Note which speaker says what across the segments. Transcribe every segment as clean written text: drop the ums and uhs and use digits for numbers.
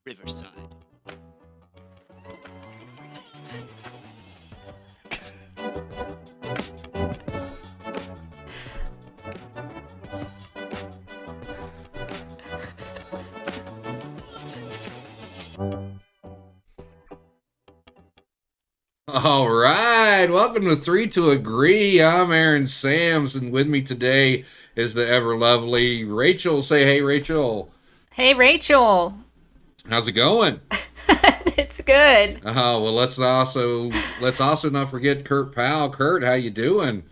Speaker 1: Riverside.
Speaker 2: All right, welcome to Three to Agree. I'm Aaron Sams, and with me today is the ever lovely Rachel. Say hey, Rachel.
Speaker 3: Hey, Rachel.
Speaker 2: How's it going?
Speaker 3: It's good.
Speaker 2: Oh well, let's also not forget Kurt Powell. Kurt, how you doing?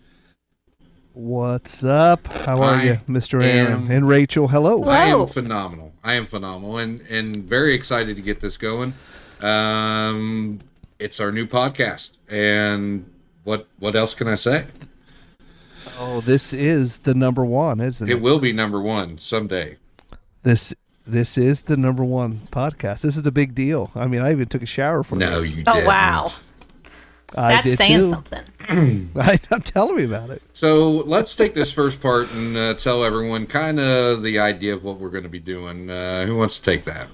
Speaker 4: What's up? How are
Speaker 2: I
Speaker 4: you, Mr. Aaron
Speaker 2: am-
Speaker 4: and Rachel? Hello.
Speaker 2: I am
Speaker 3: Whoa.
Speaker 2: phenomenal. and very excited to get this going. It's our new podcast, and what else can I say?
Speaker 4: Oh, this is the number one, isn't it?
Speaker 2: It will be number one someday.
Speaker 4: This is the number one podcast. This is a big deal. I mean, I even took a shower for
Speaker 2: No,
Speaker 4: this.
Speaker 2: you
Speaker 3: Oh,
Speaker 2: didn't.
Speaker 3: wow.
Speaker 4: I
Speaker 3: That's
Speaker 4: did
Speaker 3: saying
Speaker 4: too.
Speaker 3: something.
Speaker 4: I'm telling me about it.
Speaker 2: So let's take this first part and tell everyone kind of the idea of what we're going to be doing. Who wants to take that?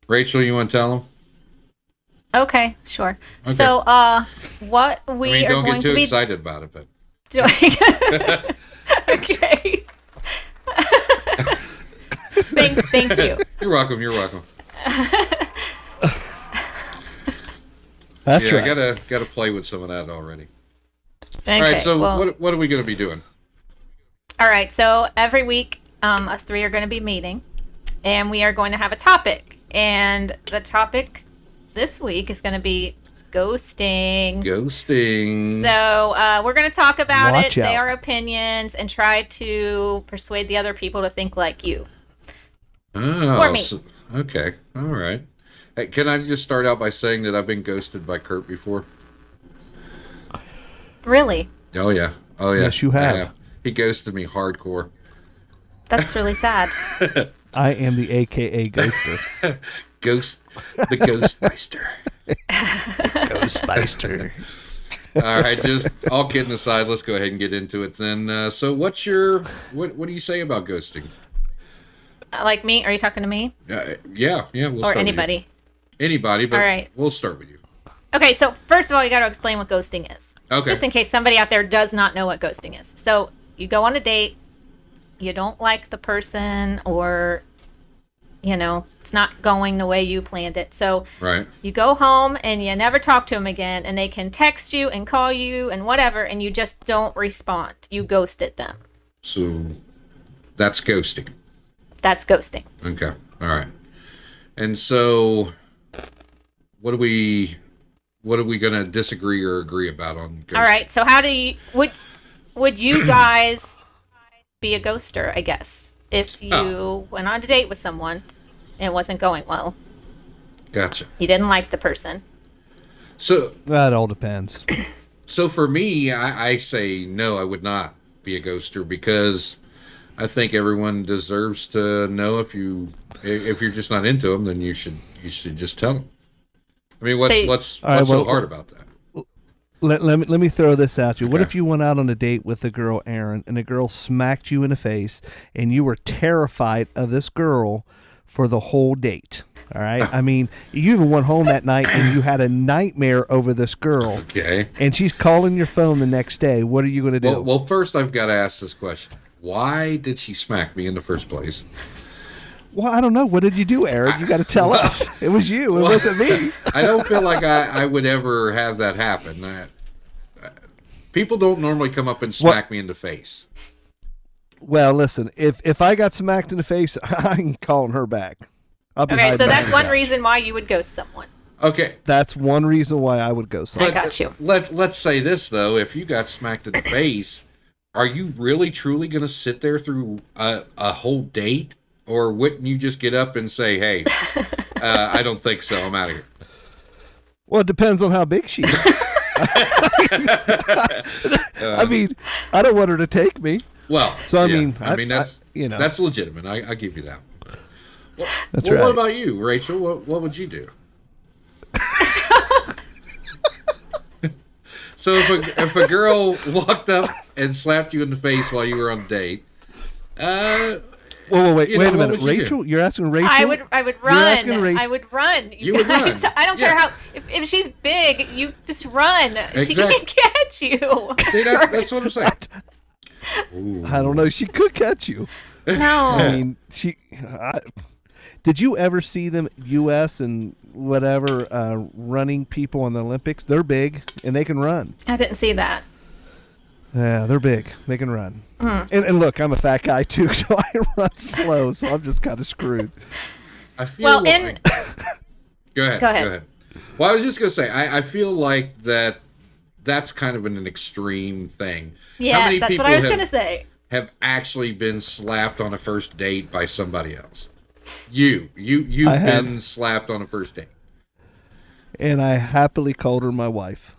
Speaker 2: Rachel, you want to tell them?
Speaker 3: Okay, sure.
Speaker 2: Okay.
Speaker 3: So, what we
Speaker 2: I mean,
Speaker 3: are
Speaker 2: don't
Speaker 3: going
Speaker 2: get
Speaker 3: to
Speaker 2: too
Speaker 3: be
Speaker 2: excited about it, but
Speaker 3: doing. Okay. Thank you.
Speaker 2: you're welcome. You're welcome.
Speaker 4: That's
Speaker 2: Yeah,
Speaker 4: right.
Speaker 2: I gotta play with some of that already.
Speaker 3: Okay.
Speaker 2: All right, so
Speaker 3: well,
Speaker 2: what are we going to be doing?
Speaker 3: all right. So every week, us three are going to be meeting, and we are going to have a topic. And the topic this week is going to be ghosting.
Speaker 2: Ghosting.
Speaker 3: So we're going to talk about it,
Speaker 4: Watch
Speaker 3: say
Speaker 4: out.
Speaker 3: our opinions, and try to persuade the other people to think like you.
Speaker 2: Oh,
Speaker 3: or me.
Speaker 2: okay. All right. Hey, can I just start out by saying that I've been ghosted by Kurt before?
Speaker 3: Really?
Speaker 2: Oh yeah. Oh yeah.
Speaker 4: Yes, you
Speaker 2: I
Speaker 4: have.
Speaker 2: He ghosted me hardcore.
Speaker 3: That's really sad.
Speaker 4: I am the AKA Ghoster.
Speaker 2: The Ghostmeister.
Speaker 4: Ghostmeister.
Speaker 2: All right, just all kidding aside, let's go ahead and get into it then. So what do you say about ghosting?
Speaker 3: Like me? Are you talking to me?
Speaker 2: Yeah, we'll
Speaker 3: Or
Speaker 2: start with
Speaker 3: anybody?
Speaker 2: you. Anybody, but
Speaker 3: All right.
Speaker 2: we'll start with you.
Speaker 3: Okay, so first of all, you got to explain what ghosting is.
Speaker 2: Okay.
Speaker 3: Just in case somebody out there does not know what ghosting is. So you go on a date, you don't like the person, or, it's not going the way you planned it. So
Speaker 2: Right.
Speaker 3: you go home and you never talk to them again, and they can text you and call you and whatever, and you just don't respond. You ghosted them.
Speaker 2: So that's ghosting.
Speaker 3: That's ghosting.
Speaker 2: Okay. All right. And so what are we gonna disagree or agree about on ghosting?
Speaker 3: All right. So how do you would you guys be a ghoster? I guess if you went on a date with someone and it wasn't going well,
Speaker 2: Gotcha.
Speaker 3: you didn't like the person.
Speaker 2: So
Speaker 4: That all depends.
Speaker 2: So for me, I say no, I would not be a ghoster because I think everyone deserves to know if you're just not into them, then you should just tell them. I mean,
Speaker 3: So-
Speaker 2: what's
Speaker 4: All right,
Speaker 2: so
Speaker 4: well-
Speaker 2: hard about that?
Speaker 4: Let me throw this at you. What
Speaker 2: Okay.
Speaker 4: if you went out on a date with a girl, Aaron, and a girl smacked you in the face, and you were terrified of this girl for the whole date? All right. I mean, you even went home that night and you had a nightmare over this girl,
Speaker 2: Okay.
Speaker 4: and she's calling your phone the next day. What are you going to do?
Speaker 2: Well, first I've got to ask this question: why did she smack me in the first place?
Speaker 4: Well, I don't know. What did you do, Aaron? You got to tell us. It was you. It
Speaker 2: Well-
Speaker 4: wasn't me.
Speaker 2: I don't feel like I would ever have that happen. People don't normally come up and smack me in the face.
Speaker 4: Well, listen. If I got smacked in the face, I ain't calling her back. I'll be
Speaker 3: Okay,
Speaker 4: hiding
Speaker 3: so
Speaker 4: behind
Speaker 3: that's
Speaker 4: the
Speaker 3: one
Speaker 4: couch.
Speaker 3: reason why you would ghost someone.
Speaker 2: Okay.
Speaker 4: That's one reason why I would go somewhere.
Speaker 3: I got you.
Speaker 2: Let's say this though: if you got smacked in the face, are you really truly going to sit there through a whole date, or wouldn't you just get up and say, "Hey, I don't think so. I'm out of here."
Speaker 4: Well, it depends on how big she is. I mean, I don't want her to take me.
Speaker 2: Well,
Speaker 4: So, I mean,
Speaker 2: that's
Speaker 4: you know.
Speaker 2: that's legitimate. I give you that. Well,
Speaker 4: That's
Speaker 2: well,
Speaker 4: right.
Speaker 2: What about you, Rachel? What would you do? So if a girl walked up and slapped you in the face while you were on a date,
Speaker 4: wait
Speaker 2: You
Speaker 4: a
Speaker 2: know, what
Speaker 4: minute,
Speaker 2: would you do?
Speaker 4: Rachel. You're asking Rachel.
Speaker 3: I would
Speaker 4: asking
Speaker 3: run.
Speaker 4: Rachel-
Speaker 3: I would run.
Speaker 2: You would run.
Speaker 3: I don't care
Speaker 2: Yeah.
Speaker 3: how. If she's big, you just run. She
Speaker 2: Exactly.
Speaker 3: can't catch you.
Speaker 2: See, that's what I'm saying. Ooh.
Speaker 4: I don't know. She could catch you.
Speaker 3: No.
Speaker 4: I mean, did you ever see them, U.S. and whatever, running people in the Olympics? They're big and they can run.
Speaker 3: I didn't see that.
Speaker 4: Yeah, they're big. They can run.
Speaker 3: Hmm.
Speaker 4: And look, I'm a fat guy too, so I run slow. So I'm just kind of screwed.
Speaker 2: I feel
Speaker 3: Well,
Speaker 2: like... Go ahead.
Speaker 3: Go ahead.
Speaker 2: Well, I was just going to say, I feel like that's kind of an extreme thing. How
Speaker 3: Yes,
Speaker 2: many
Speaker 3: that's what
Speaker 2: people
Speaker 3: I was going to say.
Speaker 2: have actually been slapped on a first date by somebody else? You've
Speaker 4: I have.
Speaker 2: been slapped on a first date.
Speaker 4: And I happily called her my wife.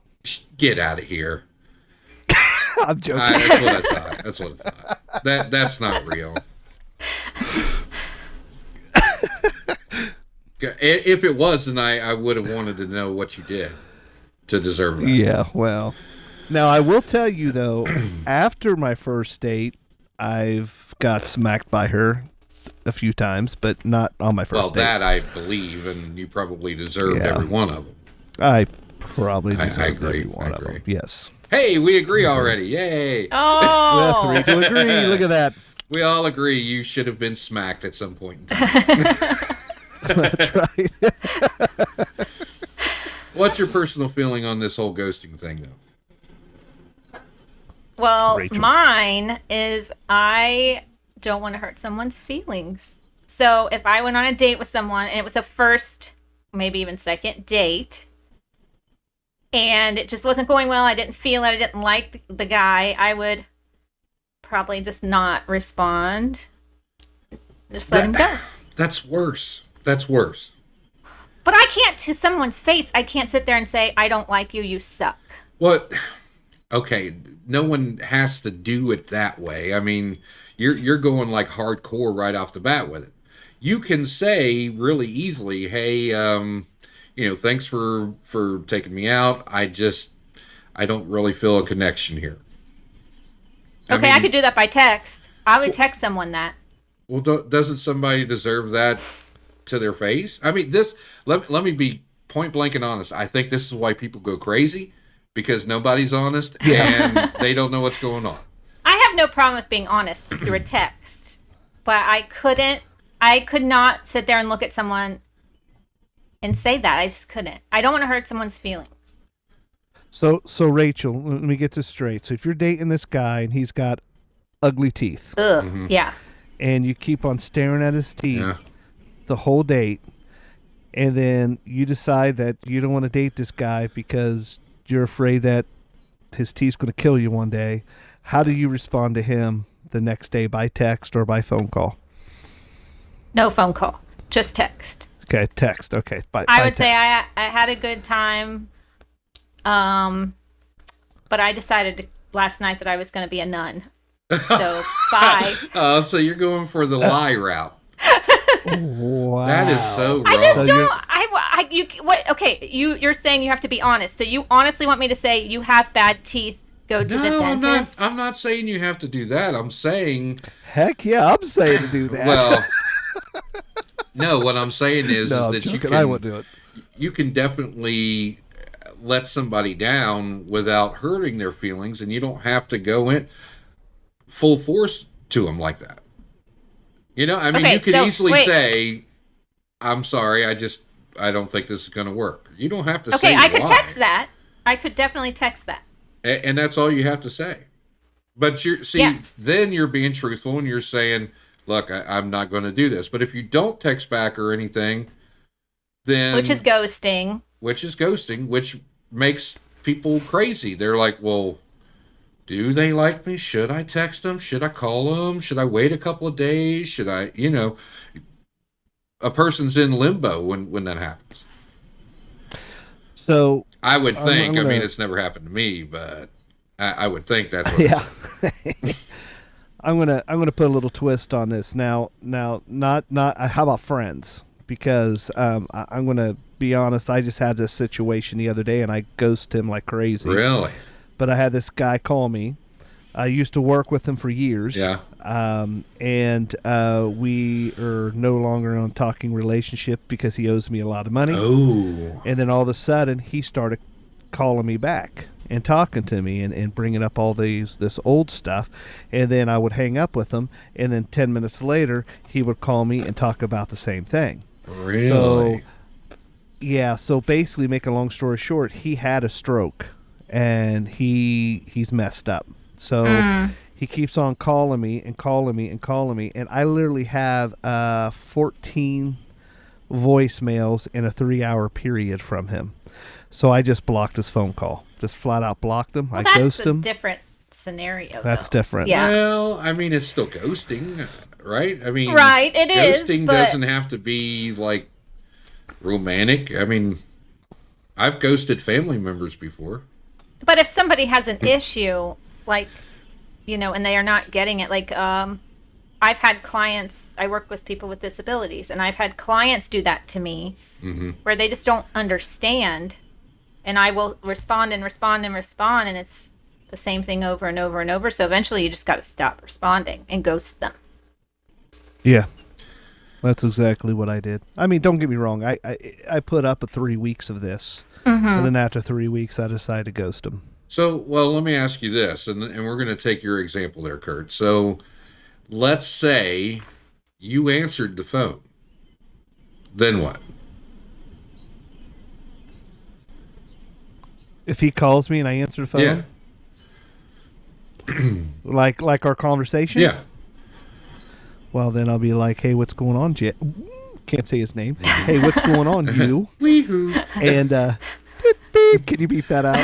Speaker 2: Get out of here.
Speaker 4: I'm joking.
Speaker 2: That's what I thought. That's what I thought. That's not real. If it was, then I would have wanted to know what you did to deserve that.
Speaker 4: Yeah, well. Now, I will tell you, though, after my first date, I've got smacked by her a few times, but not on my first
Speaker 2: Well,
Speaker 4: date.
Speaker 2: that I believe, and you probably deserved
Speaker 4: Yeah.
Speaker 2: every one of them.
Speaker 4: I probably
Speaker 2: I
Speaker 4: deserve
Speaker 2: agree,
Speaker 4: every one
Speaker 2: I
Speaker 4: of them.
Speaker 2: agree.
Speaker 4: Yes.
Speaker 2: Hey, we agree already. Yay.
Speaker 3: Oh.
Speaker 4: Three to agree. Look at that.
Speaker 2: We all agree you should have been smacked at some point in time.
Speaker 4: That's right.
Speaker 2: What's your personal feeling on this whole ghosting thing, though?
Speaker 3: Well,
Speaker 4: Rachel.
Speaker 3: mine is I don't want to hurt someone's feelings. So if I went on a date with someone and it was a first, maybe even second date, and it just wasn't going well, I didn't feel it, I didn't like the guy, I would probably just not respond. Just let him go.
Speaker 2: That's worse. That's worse.
Speaker 3: But I can't, to someone's face, I can't sit there and say, I don't like you, you suck.
Speaker 2: What? Okay, no one has to do it that way. I mean, you're going like hardcore right off the bat with it. You can say really easily, "Hey, thanks for taking me out. I don't really feel a connection here."
Speaker 3: Okay, I could do that by text. I would text someone that.
Speaker 2: Well, doesn't somebody deserve that to their face? I mean, let me be point blank and honest. I think this is why people go crazy, because nobody's honest and they don't know what's going on.
Speaker 3: I have no problem with being honest through a text, but I could not sit there and look at someone and say that. I just couldn't. I don't want to hurt someone's feelings.
Speaker 4: So Rachel, let me get this straight. So if you're dating this guy and he's got ugly teeth,
Speaker 3: Ugh. Yeah.
Speaker 4: and you keep on staring at his teeth
Speaker 2: Yeah.
Speaker 4: the whole date, and then you decide that you don't want to date this guy because you're afraid that his teeth's going to kill you one day, how do you respond to him the next day, by text or by phone call?
Speaker 3: No phone call. Just text.
Speaker 4: Okay, text. Okay, by
Speaker 3: I
Speaker 4: by
Speaker 3: would say
Speaker 4: text.
Speaker 3: I had a good time. But I decided last night that I was going to be a nun. So, bye.
Speaker 2: Oh, so you're going for the lie route.
Speaker 4: Wow.
Speaker 2: That is so wrong.
Speaker 3: I just
Speaker 4: So
Speaker 3: don't. Okay, you're saying you have to be honest. So you honestly want me to say you have bad teeth? Go to the
Speaker 2: No,
Speaker 3: dentist.
Speaker 2: I'm not saying you have to do that. I'm saying,
Speaker 4: Heck yeah, I'm saying to do that.
Speaker 2: well, no. What I'm saying is
Speaker 4: no, I'm
Speaker 2: that
Speaker 4: joking. I wouldn't do it.
Speaker 2: you can definitely let somebody down without hurting their feelings, and you don't have to go in full force to them like that. I mean,
Speaker 3: Okay,
Speaker 2: you can
Speaker 3: so,
Speaker 2: easily
Speaker 3: wait.
Speaker 2: say, "I'm sorry, I don't think this is going to work." You don't have to say
Speaker 3: Okay, I could
Speaker 2: why.
Speaker 3: text that. I could definitely text that.
Speaker 2: And that's all you have to say. But
Speaker 3: Yeah.
Speaker 2: then you're being truthful and you're saying, "Look, I'm not going to do this." But if you don't text back or anything, then
Speaker 3: Which is ghosting.
Speaker 2: which makes people crazy. They're like, "Well, do they like me? Should I text them? Should I call them? Should I wait a couple of days? Should I, a person's in limbo when that happens."
Speaker 4: So
Speaker 2: I would
Speaker 4: I'm
Speaker 2: think. I mean,
Speaker 4: gonna-
Speaker 2: it's never happened to me, but I would think that's what.
Speaker 4: yeah. I'm gonna put a little twist on this now. Not how about friends? Because I'm gonna be honest. I just had this situation the other day, and I ghosted him like crazy.
Speaker 2: Really?
Speaker 4: But I had this guy call me I used to work with him for years.
Speaker 2: Yeah.
Speaker 4: And we are no longer in a talking relationship because he owes me a lot of money.
Speaker 2: Oh.
Speaker 4: And then all of a sudden, he started calling me back and talking to me and bringing up all this old stuff. And then I would hang up with him. And then 10 minutes later, he would call me and talk about the same thing.
Speaker 2: Really?
Speaker 4: So, yeah. So basically, make a long story short, he had a stroke and he's messed up. So he keeps on calling me and calling me and calling me. And I literally have 14 voicemails in a 3-hour period from him. So I just blocked his phone call. Just flat out blocked him.
Speaker 3: Well,
Speaker 4: I
Speaker 3: that's
Speaker 4: ghosted
Speaker 3: a
Speaker 4: him.
Speaker 3: different scenario.
Speaker 4: That's
Speaker 3: though.
Speaker 4: different.
Speaker 3: Yeah.
Speaker 2: Well, I mean, it's still ghosting, right? I mean,
Speaker 3: Right, it is,
Speaker 2: ghosting
Speaker 3: but-
Speaker 2: doesn't have to be like romantic. I mean, I've ghosted family members before.
Speaker 3: But if somebody has an issue, like, and they are not getting it, like, I've had clients, I work with people with disabilities, and I've had clients do that to me where they just don't understand. And I will respond and respond and respond, and it's the same thing over and over and over. So eventually you just got to stop responding and ghost them.
Speaker 4: Yeah. That's exactly what I did. I mean, don't get me wrong. I put up 3 weeks of this. And then after 3 weeks, I decided to ghost him.
Speaker 2: So, well, let me ask you this, and we're going to take your example there, Kurt. So, let's say you answered the phone. Then what?
Speaker 4: If he calls me and I answer the phone, like our conversation,
Speaker 2: Yeah.
Speaker 4: well, then I'll be like, "Hey, what's going on, Jet?" Can't say his name. Hey, what's going on, you?
Speaker 2: Wee-hoo.
Speaker 4: And beep, beep, can you beep that out?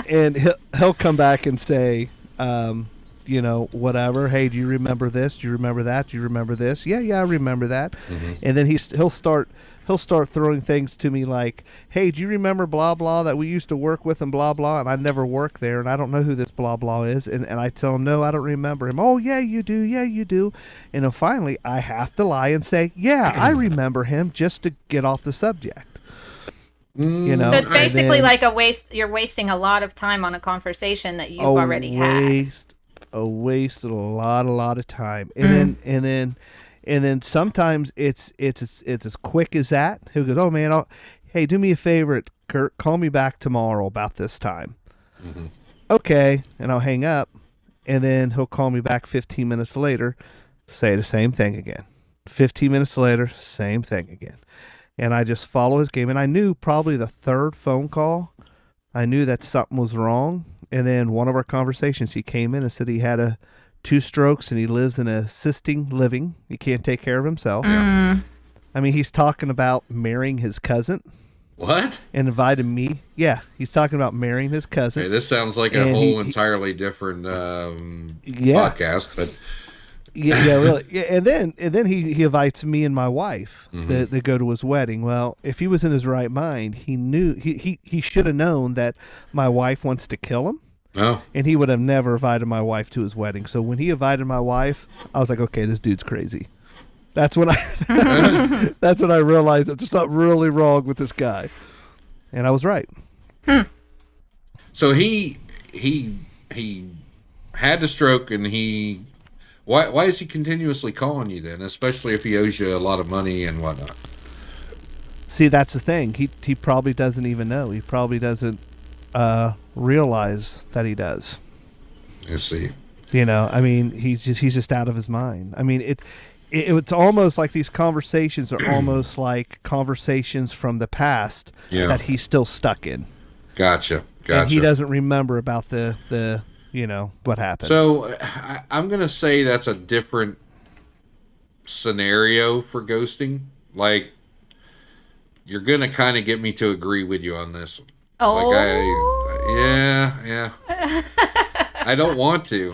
Speaker 4: and he'll come back and say, whatever. Hey, do you remember this? Do you remember that? Do you remember this? Yeah, I remember that. And then he'll start throwing things to me like, hey, do you remember blah blah that we used to work with and blah blah, and I never worked there and I don't know who this blah blah is, and I tell him, no, I don't remember him. Oh yeah, you do. And then finally I have to lie and say, yeah, I remember him, just to get off the subject.
Speaker 3: So it's basically
Speaker 4: then,
Speaker 3: like a waste. You're wasting a lot of time on a conversation that you've already had.
Speaker 4: Wasted a lot of time. And then sometimes it's as quick as that. He goes, oh man, hey, do me a favor, Kurt, call me back tomorrow about this time. Okay, and I'll hang up, and then he'll call me back 15 minutes later, say the same thing again. 15 minutes later, same thing again. And I just follow his game. And I knew probably the third phone call, I knew that something was wrong. And then one of our conversations, he came in and said he had 2 strokes and he lives in assisting living. He can't take care of himself. I mean, he's talking about marrying his cousin.
Speaker 2: What?
Speaker 4: And invited me. Yeah, he's talking about marrying his cousin.
Speaker 2: Okay, this sounds like a
Speaker 4: And
Speaker 2: whole entirely different podcast, but
Speaker 4: yeah, really. Yeah, and then he invites me and my wife to go to his wedding. Well, if he was in his right mind, he knew he should have known that my wife wants to kill him.
Speaker 2: oh,
Speaker 4: And he would have never invited my wife to his wedding. So when he invited my wife, I was like, okay, this dude's crazy. That's when I realized that there's something really wrong with this guy. And I was right.
Speaker 2: so he had the stroke, and why is he continuously calling you then, especially if he owes you a lot of money and whatnot?
Speaker 4: See, that's the thing. He probably doesn't even know. He probably doesn't realize that he does.
Speaker 2: I see.
Speaker 4: I mean, he's just out of his mind. I mean, it's almost like these conversations are almost like conversations from the past that he's still stuck in.
Speaker 2: Gotcha.
Speaker 4: And he doesn't remember about the what happened.
Speaker 2: So I'm going to say that's a different scenario for ghosting. Like, you're going to kind of get me to agree with you on this one.
Speaker 3: Oh.
Speaker 2: Like yeah. I don't want to.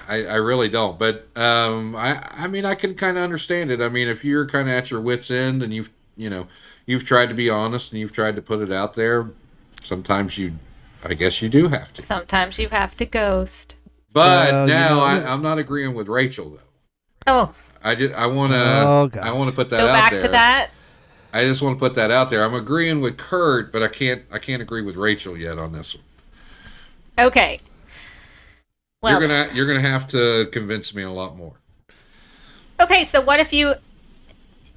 Speaker 2: I really don't. But I mean, I can kind of understand it. I mean, if you're kind of at your wit's end and you've tried to be honest and you've tried to put it out there, sometimes I guess you do have to.
Speaker 3: Sometimes you have to ghost.
Speaker 2: But I'm
Speaker 4: I'm
Speaker 2: not agreeing with Rachel though.
Speaker 3: Oh.
Speaker 2: I want to put that
Speaker 3: Go
Speaker 2: out
Speaker 3: back
Speaker 2: there.
Speaker 3: to that.
Speaker 2: I just want to put that out there. I'm agreeing with Kurt, but I can't agree with Rachel yet on this one.
Speaker 3: Okay. Well,
Speaker 2: you're gonna have to convince me a lot more.
Speaker 3: okay, so what if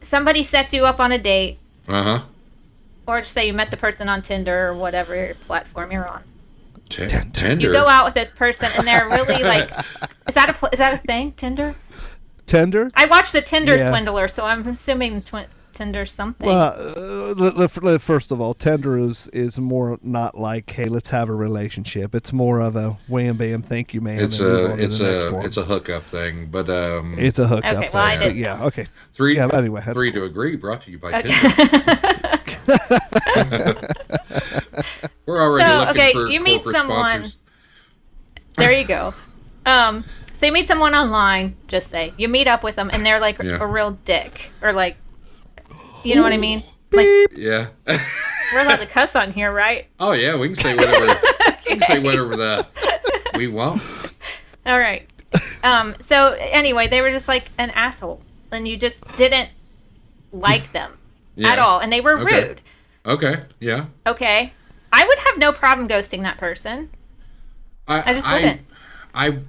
Speaker 3: somebody sets you up on a date,
Speaker 2: Uh huh.
Speaker 3: or just say you met the person on Tinder or whatever platform you're on.
Speaker 2: Tender.
Speaker 3: You go out with this person and they're really like, is that a thing? Tinder?
Speaker 4: Tender?
Speaker 3: I watched the Tinder
Speaker 4: Yeah.
Speaker 3: Swindler, so I'm assuming Tinder's something.
Speaker 4: Well, first of all, Tender is more not like, hey, let's have a relationship. It's more of a wham bam, thank you, ma'am.
Speaker 2: It's
Speaker 4: and move
Speaker 2: a
Speaker 4: on to the next one.
Speaker 2: it's a hookup thing, but
Speaker 4: It's a hookup
Speaker 3: Okay,
Speaker 4: thing.
Speaker 3: well, I
Speaker 4: but
Speaker 3: didn't-
Speaker 4: yeah, okay.
Speaker 2: three
Speaker 4: Yeah, but anyway, that's
Speaker 2: three
Speaker 4: cool.
Speaker 2: to agree. Brought to you by
Speaker 3: Okay.
Speaker 2: Tinder. We're already
Speaker 3: So,
Speaker 2: looking
Speaker 3: okay,
Speaker 2: for
Speaker 3: you meet
Speaker 2: corporate
Speaker 3: someone-
Speaker 2: sponsors.
Speaker 3: There you go. So you meet someone online, just say. You meet up with them and they're like
Speaker 2: Yeah.
Speaker 3: a real dick. Or like, you know what I mean? Like,
Speaker 2: Yeah.
Speaker 3: we're allowed to cuss on here, right?
Speaker 2: Oh yeah, we can say whatever. We can say whatever we want.
Speaker 3: All right. So anyway, they were just like an asshole. And you just didn't like them
Speaker 2: Yeah.
Speaker 3: at all. And they were
Speaker 2: Okay.
Speaker 3: rude.
Speaker 2: Okay. Yeah.
Speaker 3: Okay. I would have no problem ghosting that person. I just wouldn't.
Speaker 2: I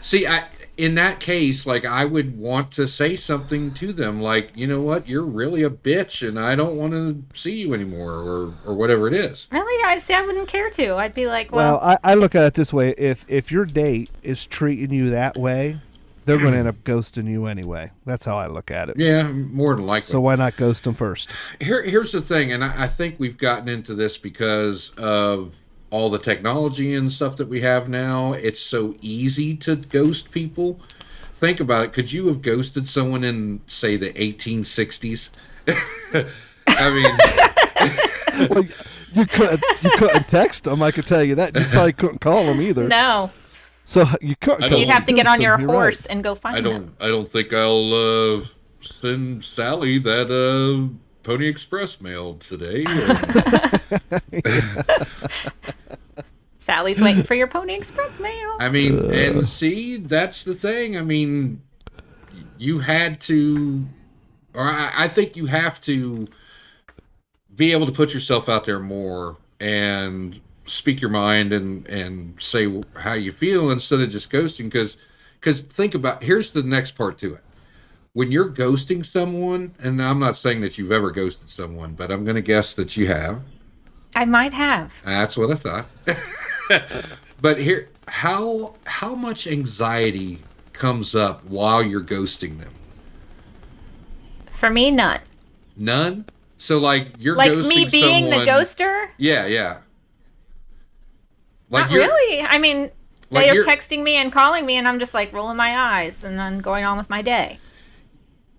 Speaker 2: see. In that case, like I would want to say something to them, like, you know what, you're really a bitch, and I don't want to see you anymore, or whatever it is.
Speaker 3: Really? I wouldn't care to. I'd be like,
Speaker 4: Well,
Speaker 3: well,
Speaker 4: I look at it this way: if your date is treating you that way, they're going to end up ghosting you anyway. That's how I look at it.
Speaker 2: Yeah, more than likely.
Speaker 4: So why not ghost them first?
Speaker 2: Here's the thing, and I think we've gotten into this because of all the technology and stuff that we have now. It's so easy to ghost people. Think about it. Could you have ghosted someone in, say, the 1860s? I mean,
Speaker 4: Well, you couldn't text them. I could tell you that. You probably couldn't call them either.
Speaker 3: no.
Speaker 4: So you couldn't.
Speaker 2: I don't-
Speaker 3: You'd have to get
Speaker 4: ghost
Speaker 3: on your
Speaker 4: them, you're
Speaker 3: horse
Speaker 4: right.
Speaker 3: and go find them.
Speaker 2: I don't think I'll send Sally that Pony Express mail today.
Speaker 3: Sally's waiting for your Pony Express mail.
Speaker 2: I mean, and see, that's the thing. I mean, you had to, or I think you have to be able to put yourself out there more and speak your mind and say how you feel instead of just ghosting. Because think about, here's the next part to it. When you're ghosting someone, and I'm not saying that you've ever ghosted someone, but I'm going to guess that you have.
Speaker 3: I might have.
Speaker 2: That's what I thought. But here, how much anxiety comes up while you're ghosting them?
Speaker 3: For me, none.
Speaker 2: None. So like you're
Speaker 3: Like
Speaker 2: ghosting
Speaker 3: me being
Speaker 2: someone,
Speaker 3: the ghoster?
Speaker 2: Yeah, yeah. Like
Speaker 3: Not
Speaker 2: you're-
Speaker 3: really. I mean,
Speaker 2: Like
Speaker 3: they're
Speaker 2: you're-
Speaker 3: texting me and calling me, and I'm just like rolling my eyes and then going on with my day.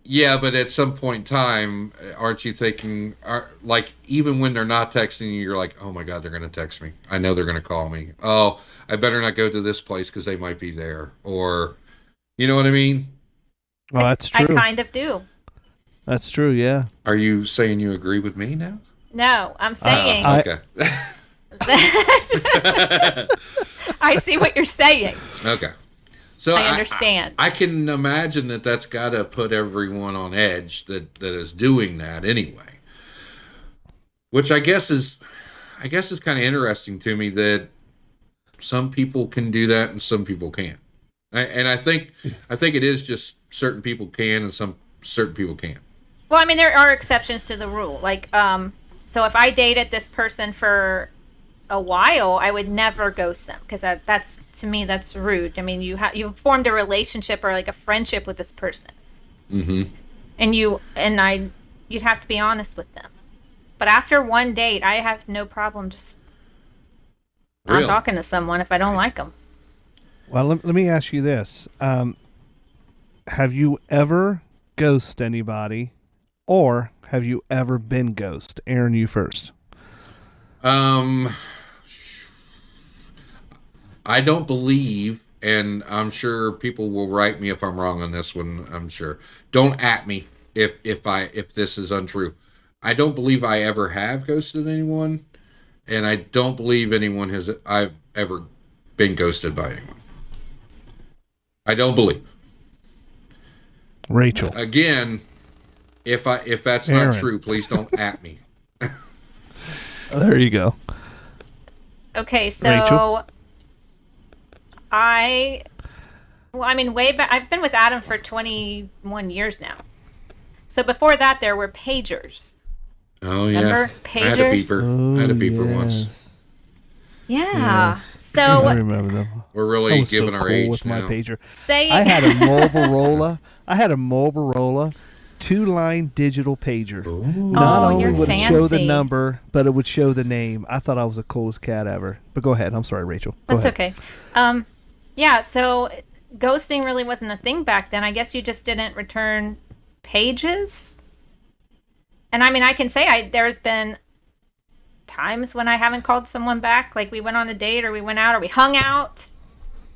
Speaker 2: Yeah, but at some point in time, aren't you thinking, like, even when they're not texting you, you're like, oh my God, they're going to text me. I know they're going to call me. Oh, I better not go to this place because they might be there. Or, you know what I mean?
Speaker 4: Oh, that's
Speaker 3: I
Speaker 4: true.
Speaker 3: kind of do.
Speaker 4: That's true. Yeah.
Speaker 2: Are you saying you agree with me now?
Speaker 3: No, I'm saying
Speaker 4: I-
Speaker 2: Okay.
Speaker 3: that I see what you're saying.
Speaker 2: Okay. So
Speaker 3: I understand.
Speaker 2: I can imagine that that's got to put everyone on edge that is doing that anyway. Which I guess is kind of interesting to me that some people can do that and some people can't. And I think it is just certain people can and some certain people can't.
Speaker 3: Well, I mean, there are exceptions to the rule. Like, so if I dated this person for a while, I would never ghost them because that's to me that's rude. I mean, you formed a relationship or like a friendship with this person,
Speaker 2: Mm-hmm.
Speaker 3: and you'd have to be honest with them. But after one date, I have no problem just not
Speaker 2: Really?
Speaker 3: talking to someone if I don't like them.
Speaker 4: Well, let me ask you this: have you ever ghosted anybody, or have you ever been ghosted? Aaron, you first.
Speaker 2: I don't believe, and I'm sure people will write me if I'm wrong on this one. I'm sure. Don't at me if this is untrue. I don't believe I ever have ghosted anyone, and I don't believe I've ever been ghosted by anyone. I don't believe.
Speaker 4: Rachel.
Speaker 2: Again, if that's
Speaker 4: Aaron.
Speaker 2: not true, please don't at me.
Speaker 4: There you go.
Speaker 3: Okay, so
Speaker 4: Rachel?
Speaker 3: I mean, way back. I've been with Adam for 21 years now. So before that, there were pagers.
Speaker 2: Oh yeah,
Speaker 3: Remember
Speaker 2: I had a
Speaker 3: pagers?
Speaker 2: beeper. I had a beeper
Speaker 4: yes.
Speaker 2: once.
Speaker 3: Yeah.
Speaker 4: Yes. I
Speaker 3: So
Speaker 4: remember them.
Speaker 2: We're
Speaker 4: I
Speaker 2: really
Speaker 4: was
Speaker 2: giving
Speaker 4: so
Speaker 2: our
Speaker 4: cool
Speaker 2: age
Speaker 4: with
Speaker 2: now.
Speaker 4: my pager.
Speaker 3: saying
Speaker 4: I had a Motorola. 2-line digital pager.
Speaker 2: Ooh.
Speaker 4: Not
Speaker 3: Oh,
Speaker 4: only
Speaker 3: you're
Speaker 4: would it show the
Speaker 3: fancy.
Speaker 4: number, but it would show the name. I thought I was the coolest cat ever. But go ahead. I'm sorry, Rachel. Go
Speaker 3: That's
Speaker 4: ahead.
Speaker 3: okay. Yeah, so ghosting really wasn't a thing back then. I guess you just didn't return pages. And I mean, I can say there's been times when I haven't called someone back. Like we went on a date or we went out or we hung out.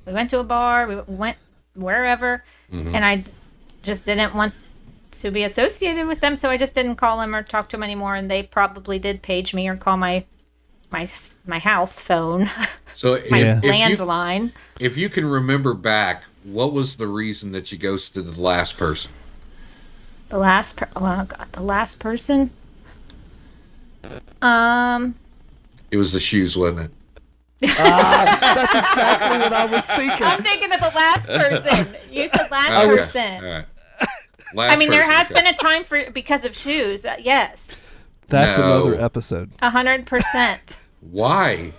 Speaker 3: We went to a bar. We went wherever.
Speaker 2: Mm-hmm.
Speaker 3: And I just didn't want to be associated with them. So I just didn't call them or talk to them anymore. And they probably did page me or call my house phone,
Speaker 2: So
Speaker 3: my
Speaker 4: Yeah.
Speaker 3: landline.
Speaker 2: if you can remember back, what was the reason that you ghosted the last person?
Speaker 3: The last person.
Speaker 2: It was the shoes, wasn't it?
Speaker 4: That's exactly what I was thinking.
Speaker 3: I'm thinking of the last person. You said last
Speaker 2: Okay.
Speaker 3: person.
Speaker 2: All right. Last
Speaker 3: I mean, there
Speaker 2: person,
Speaker 3: has
Speaker 2: okay.
Speaker 3: been a time for because of shoes. Yes,
Speaker 4: That's
Speaker 2: No.
Speaker 4: another episode.
Speaker 3: 100%.
Speaker 2: Why?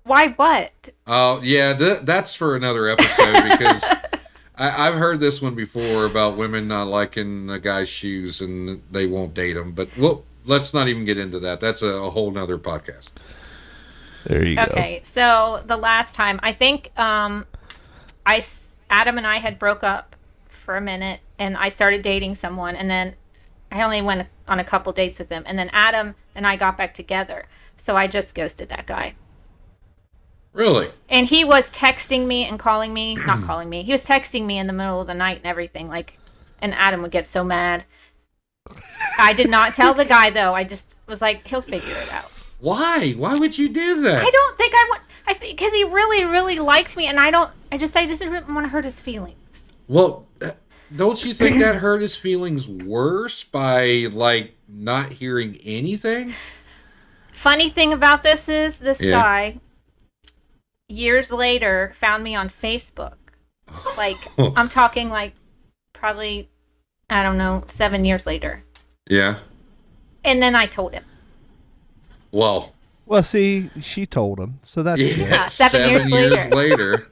Speaker 3: Why? What?
Speaker 2: Oh, yeah, that's for another episode because I've heard this one before about women not liking a guy's shoes and they won't date him. But let's not even get into that. That's a whole nother podcast.
Speaker 4: There you go.
Speaker 3: Okay, so the last time I think Adam and I had broke up for a minute, and I started dating someone, and then I only went on a couple dates with him, and then Adam and I got back together. So I just ghosted that guy.
Speaker 2: Really?
Speaker 3: And he was texting me and calling me, not calling me. He was texting me in the middle of the night and everything. Like, and Adam would get so mad. I did not tell the guy though. I just was like, he'll figure it out.
Speaker 2: Why? Why would you do that?
Speaker 3: I don't think I want. I think because he really, really liked me, and I just didn't want to hurt his feelings.
Speaker 2: Well, don't you think that hurt his feelings worse by like not hearing anything?
Speaker 3: Funny thing about this is this
Speaker 2: Yeah.
Speaker 3: guy years later found me on Facebook. Like I'm talking like probably I don't know 7 years later,
Speaker 2: Yeah.
Speaker 3: and then I told him.
Speaker 2: Well,
Speaker 4: Well, see, she told him, so that's good.
Speaker 3: Yeah, 7 years
Speaker 2: later.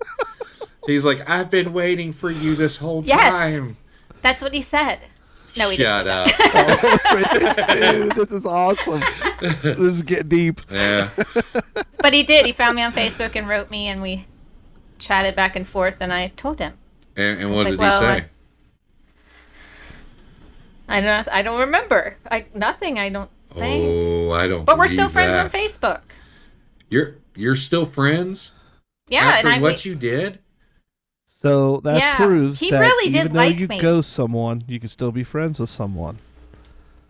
Speaker 2: He's like, I've been waiting for you this whole
Speaker 3: Yes.
Speaker 2: time.
Speaker 3: That's what he said. No, he
Speaker 2: Shut
Speaker 3: didn't. Say that.
Speaker 2: up.
Speaker 4: Dude, this is awesome. This is getting deep.
Speaker 2: Yeah.
Speaker 3: But he did. He found me on Facebook and wrote me, and we chatted back and forth. And I told him.
Speaker 2: And what
Speaker 3: like,
Speaker 2: did
Speaker 3: well,
Speaker 2: he say?
Speaker 3: I don't remember. Nothing. I don't think.
Speaker 2: Oh, I don't.
Speaker 3: But we're still
Speaker 2: believe
Speaker 3: friends
Speaker 2: that.
Speaker 3: on Facebook.
Speaker 2: You're still friends
Speaker 3: Yeah,
Speaker 2: after
Speaker 3: and
Speaker 2: what you did?
Speaker 4: So that
Speaker 3: Yeah,
Speaker 4: proves
Speaker 3: he
Speaker 4: that
Speaker 3: really did
Speaker 4: even though
Speaker 3: like
Speaker 4: you
Speaker 3: me.
Speaker 4: ghost someone, you can still be friends with someone.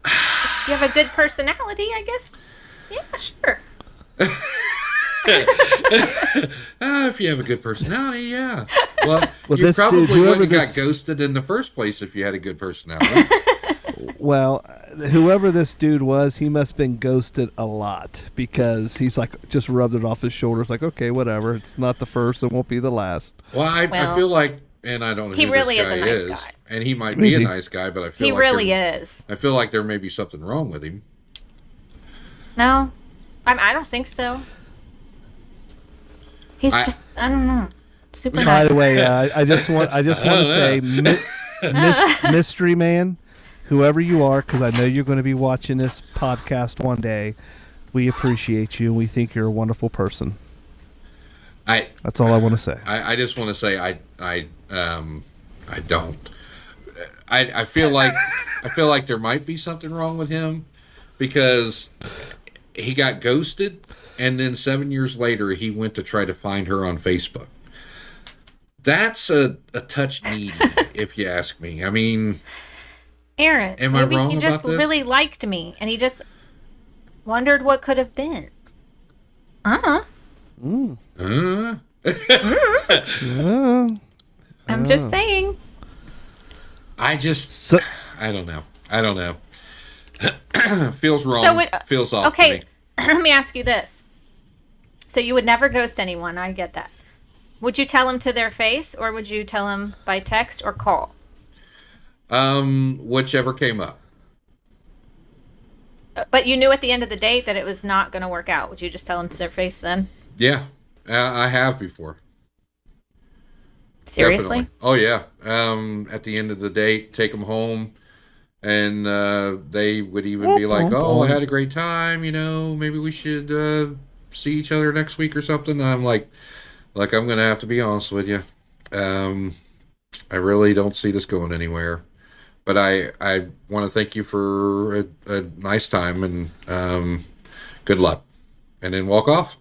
Speaker 3: You have a good personality, I guess. Yeah, sure.
Speaker 2: If you have a good personality, yeah. Well,
Speaker 4: Well,
Speaker 2: you
Speaker 4: this dude,
Speaker 2: probably
Speaker 4: whoever
Speaker 2: wouldn't have got
Speaker 4: this-
Speaker 2: ghosted in the first place if you had a good personality.
Speaker 4: Well, whoever this dude was, he must have been ghosted a lot because he's like just rubbed it off his shoulders, like, okay, whatever. It's not the first, it won't be the last.
Speaker 2: Well, I
Speaker 3: Well,
Speaker 2: feel like, and I don't know
Speaker 3: he
Speaker 2: who
Speaker 3: really
Speaker 2: this
Speaker 3: is a
Speaker 2: guy
Speaker 3: nice
Speaker 2: is,
Speaker 3: guy.
Speaker 2: and he might
Speaker 4: Is
Speaker 2: be a
Speaker 4: he?
Speaker 2: nice guy, but I feel
Speaker 3: He
Speaker 2: like
Speaker 3: really is.
Speaker 2: I feel like there may be something wrong with him.
Speaker 3: No, I don't think so. He's just I don't know, super
Speaker 4: By
Speaker 3: nice.
Speaker 4: the way, I just want to say, mystery man, whoever you are, because I know you're going to be watching this podcast one day. We appreciate you, and we think you're a wonderful person. That's all I want to say.
Speaker 2: I just want to say I don't. I feel like there might be something wrong with him because he got ghosted, and then 7 years later he went to try to find her on Facebook. That's a touch needy, if you ask me. I mean,
Speaker 3: Aaron,
Speaker 2: Am I
Speaker 3: maybe
Speaker 2: wrong
Speaker 3: he just
Speaker 2: about this?
Speaker 3: really liked me, and he just wondered what could have been.
Speaker 2: uh,
Speaker 3: I'm just saying.
Speaker 2: I just
Speaker 4: So,
Speaker 2: I don't know. Feels wrong.
Speaker 3: So it,
Speaker 2: Feels off. To
Speaker 3: okay,
Speaker 2: me.
Speaker 3: let me ask you this. So you would never ghost anyone. I get that. Would you tell them to their face, or would you tell them by text or call?
Speaker 2: Whichever came up.
Speaker 3: But you knew at the end of the date that it was not going to work out. Would you just tell them to their face then?
Speaker 2: Yeah, I have before.
Speaker 3: Seriously?
Speaker 2: Definitely. Oh yeah. At the end of the date, take them home, and they would even be like, "Oh, I had a great time. Maybe we should see each other next week or something." And I'm like, I'm gonna have to be honest with you. I really don't see this going anywhere. But I want to thank you for a nice time, and good luck. And then walk off.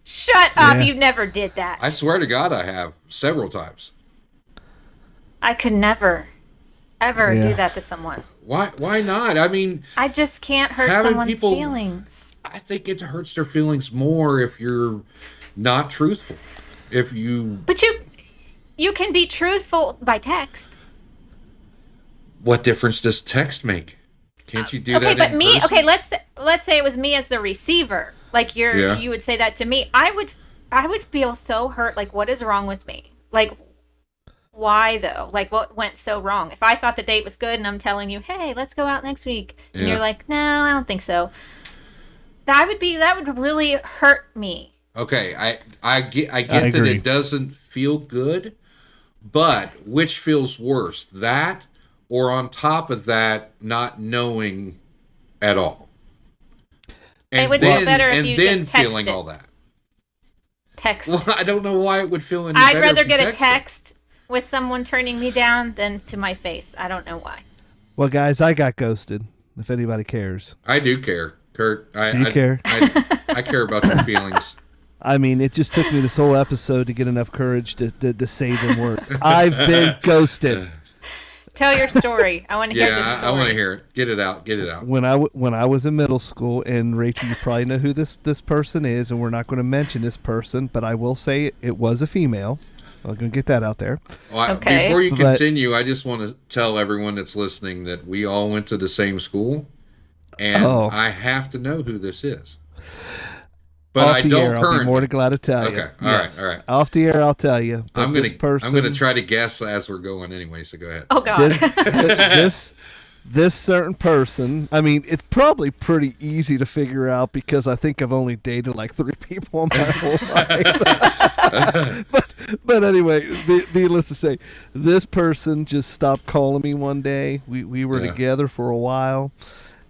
Speaker 3: Shut up!
Speaker 4: Yeah.
Speaker 3: You never did that.
Speaker 2: I swear to God, I have several times.
Speaker 3: I could never, ever
Speaker 4: Yeah.
Speaker 3: do that to someone.
Speaker 2: Why not? I mean,
Speaker 3: I just can't hurt
Speaker 2: Having
Speaker 3: someone's
Speaker 2: people-
Speaker 3: feelings.
Speaker 2: I think it hurts their feelings more if you're not truthful. If you,
Speaker 3: But you can be truthful by text.
Speaker 2: what difference does text make? Can't you do
Speaker 3: Okay,
Speaker 2: that
Speaker 3: but
Speaker 2: in
Speaker 3: me.
Speaker 2: person?
Speaker 3: Okay, let's say it was me as the receiver. Like
Speaker 2: Yeah.
Speaker 3: you would say that to me. I would feel so hurt. Like, what is wrong with me? Like, why though? Like, what went so wrong? If I thought the date was good and I'm telling you, hey, let's go out next week, and
Speaker 2: Yeah.
Speaker 3: you're like, no, I don't think so. That would really hurt me.
Speaker 2: Okay, I get
Speaker 4: I
Speaker 2: that
Speaker 4: agree.
Speaker 2: it doesn't feel good, but which feels worse, that or on top of that, not knowing at all?
Speaker 3: It would feel better if you
Speaker 2: then
Speaker 3: just text
Speaker 2: feeling
Speaker 3: it.
Speaker 2: all that.
Speaker 3: Text.
Speaker 2: Well, I don't know why it would feel any
Speaker 3: I'd
Speaker 2: better
Speaker 3: rather
Speaker 2: if you
Speaker 3: get a
Speaker 2: texted.
Speaker 3: text with someone turning me down than to my face. I don't know why.
Speaker 4: Well, guys, I got ghosted. If anybody cares,
Speaker 2: I do care, Kurt.
Speaker 4: Do you care?
Speaker 2: I care about your feelings.
Speaker 4: I mean, it just took me this whole episode to get enough courage to say them words. I've been ghosted.
Speaker 3: Tell your story. I want to hear this
Speaker 2: Yeah,
Speaker 3: story.
Speaker 2: I want to hear it. Get it out. Get it out.
Speaker 4: When I was in middle school, and Rachel, you probably know who this person is, and we're not going to mention this person, but I will say it was a female. I'm going to get that out there.
Speaker 2: Well,
Speaker 3: Okay.
Speaker 2: Before you
Speaker 4: But-
Speaker 2: continue, I just want to tell everyone that's listening that we all went to the same school, and
Speaker 4: Oh.
Speaker 2: I have to know who this is. But
Speaker 4: Off
Speaker 2: I
Speaker 4: the
Speaker 2: don't
Speaker 4: air, I'll be
Speaker 2: currently.
Speaker 4: more than glad to tell you.
Speaker 2: Okay, all right, all right.
Speaker 4: Off the air, I'll tell you. But
Speaker 2: I'm
Speaker 4: this person,
Speaker 2: I'm gonna try to guess as we're going anyway. So go ahead.
Speaker 3: Oh God.
Speaker 4: this certain person. I mean, it's probably pretty easy to figure out because I think I've only dated like 3 people in my whole life. but anyway, needless to say, this person just stopped calling me one day. We were
Speaker 2: Yeah.
Speaker 4: together for a while,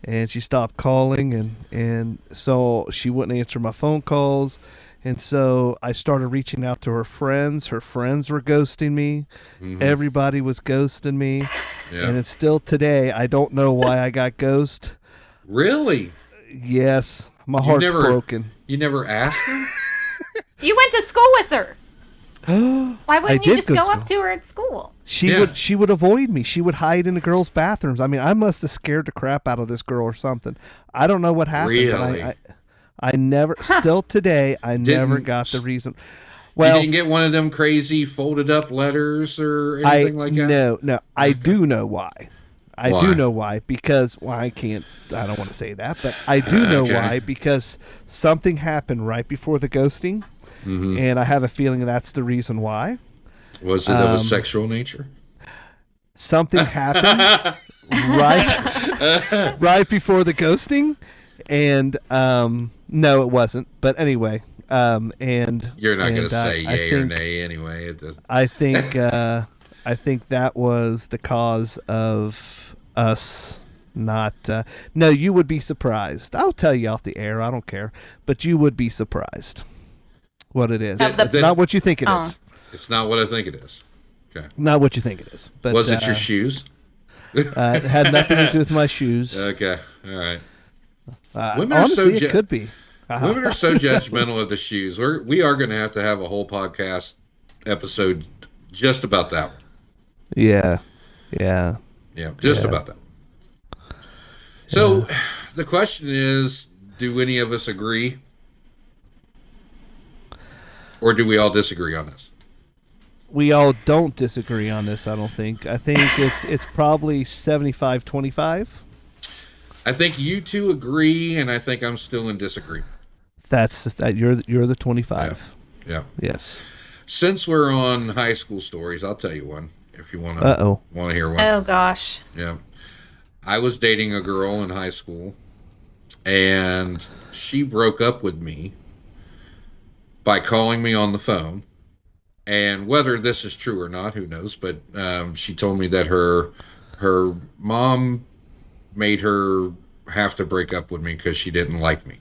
Speaker 4: and she stopped calling, and so she wouldn't answer my phone calls. And so I started reaching out to her friends. Her friends were ghosting me.
Speaker 2: Mhm.
Speaker 4: Everybody was ghosting me.
Speaker 2: Yeah.
Speaker 4: And it's still today. I don't know why I got ghost.
Speaker 2: Really?
Speaker 4: Yes, my heart's
Speaker 2: never-
Speaker 4: broken.
Speaker 2: You never asked her?
Speaker 3: You went to school with her. Why wouldn't you
Speaker 4: did
Speaker 3: just
Speaker 4: go
Speaker 3: go
Speaker 4: to
Speaker 3: up to her at school?
Speaker 2: Yeah.
Speaker 4: She would avoid me. She would hide in the girls' bathrooms. I mean, I must have scared the crap out of this girl or something. I don't know what happened.
Speaker 2: Really?
Speaker 4: But I never. Still today, I never
Speaker 2: Didn't-
Speaker 4: got the reason.
Speaker 2: You
Speaker 4: Well,
Speaker 2: didn't get one of them crazy folded up letters or anything like that?
Speaker 4: no. I do know why. I
Speaker 2: Why?
Speaker 4: do know why because I don't want to say that, but I do know
Speaker 2: Okay.
Speaker 4: why because something happened right before the ghosting,
Speaker 2: Mhm.
Speaker 4: and I have a feeling that's the reason why.
Speaker 2: Was it of a
Speaker 4: Um,
Speaker 2: sexual nature?
Speaker 4: Something happened right before the ghosting, and no, it wasn't. But anyway, and
Speaker 2: You're not going
Speaker 4: and,
Speaker 2: to say
Speaker 4: I
Speaker 2: yay or
Speaker 4: think-
Speaker 2: nay anyway. It doesn't.
Speaker 4: I think that was the cause of us not. No, you would be surprised. I'll tell you off the air. I don't care, but you would be surprised what it is.
Speaker 3: Of the-
Speaker 4: It's not what you think it is.
Speaker 3: Oh.
Speaker 2: It's not what I think it is. Okay.
Speaker 4: Not what you think it is. But
Speaker 2: Was it your shoes?
Speaker 4: it had nothing to do with my shoes.
Speaker 2: Okay. All right. Women are
Speaker 4: Honestly,
Speaker 2: so
Speaker 4: it could be.
Speaker 2: Women are so judgmental of the shoes. We are going to have a whole podcast episode just about that one.
Speaker 4: Yeah.
Speaker 2: Yeah, just
Speaker 4: Yeah.
Speaker 2: about that. So the question is, do any of us agree? Or do we all disagree on this?
Speaker 4: We all don't disagree on this, I don't think. I think it's probably 75-25.
Speaker 2: I think you two agree, and I think I'm still in disagreement.
Speaker 4: That's that you're the 25.
Speaker 2: Yeah.
Speaker 4: Yes.
Speaker 2: Since we're on high school stories, I'll tell you one if you want
Speaker 4: Uh
Speaker 2: to
Speaker 4: oh.
Speaker 2: hear one.
Speaker 3: Oh gosh.
Speaker 2: Yeah. I was dating a girl in high school, and she broke up with me by calling me on the phone. And whether this is true or not, who knows? But she told me that her mom made her have to break up with me because she didn't like me.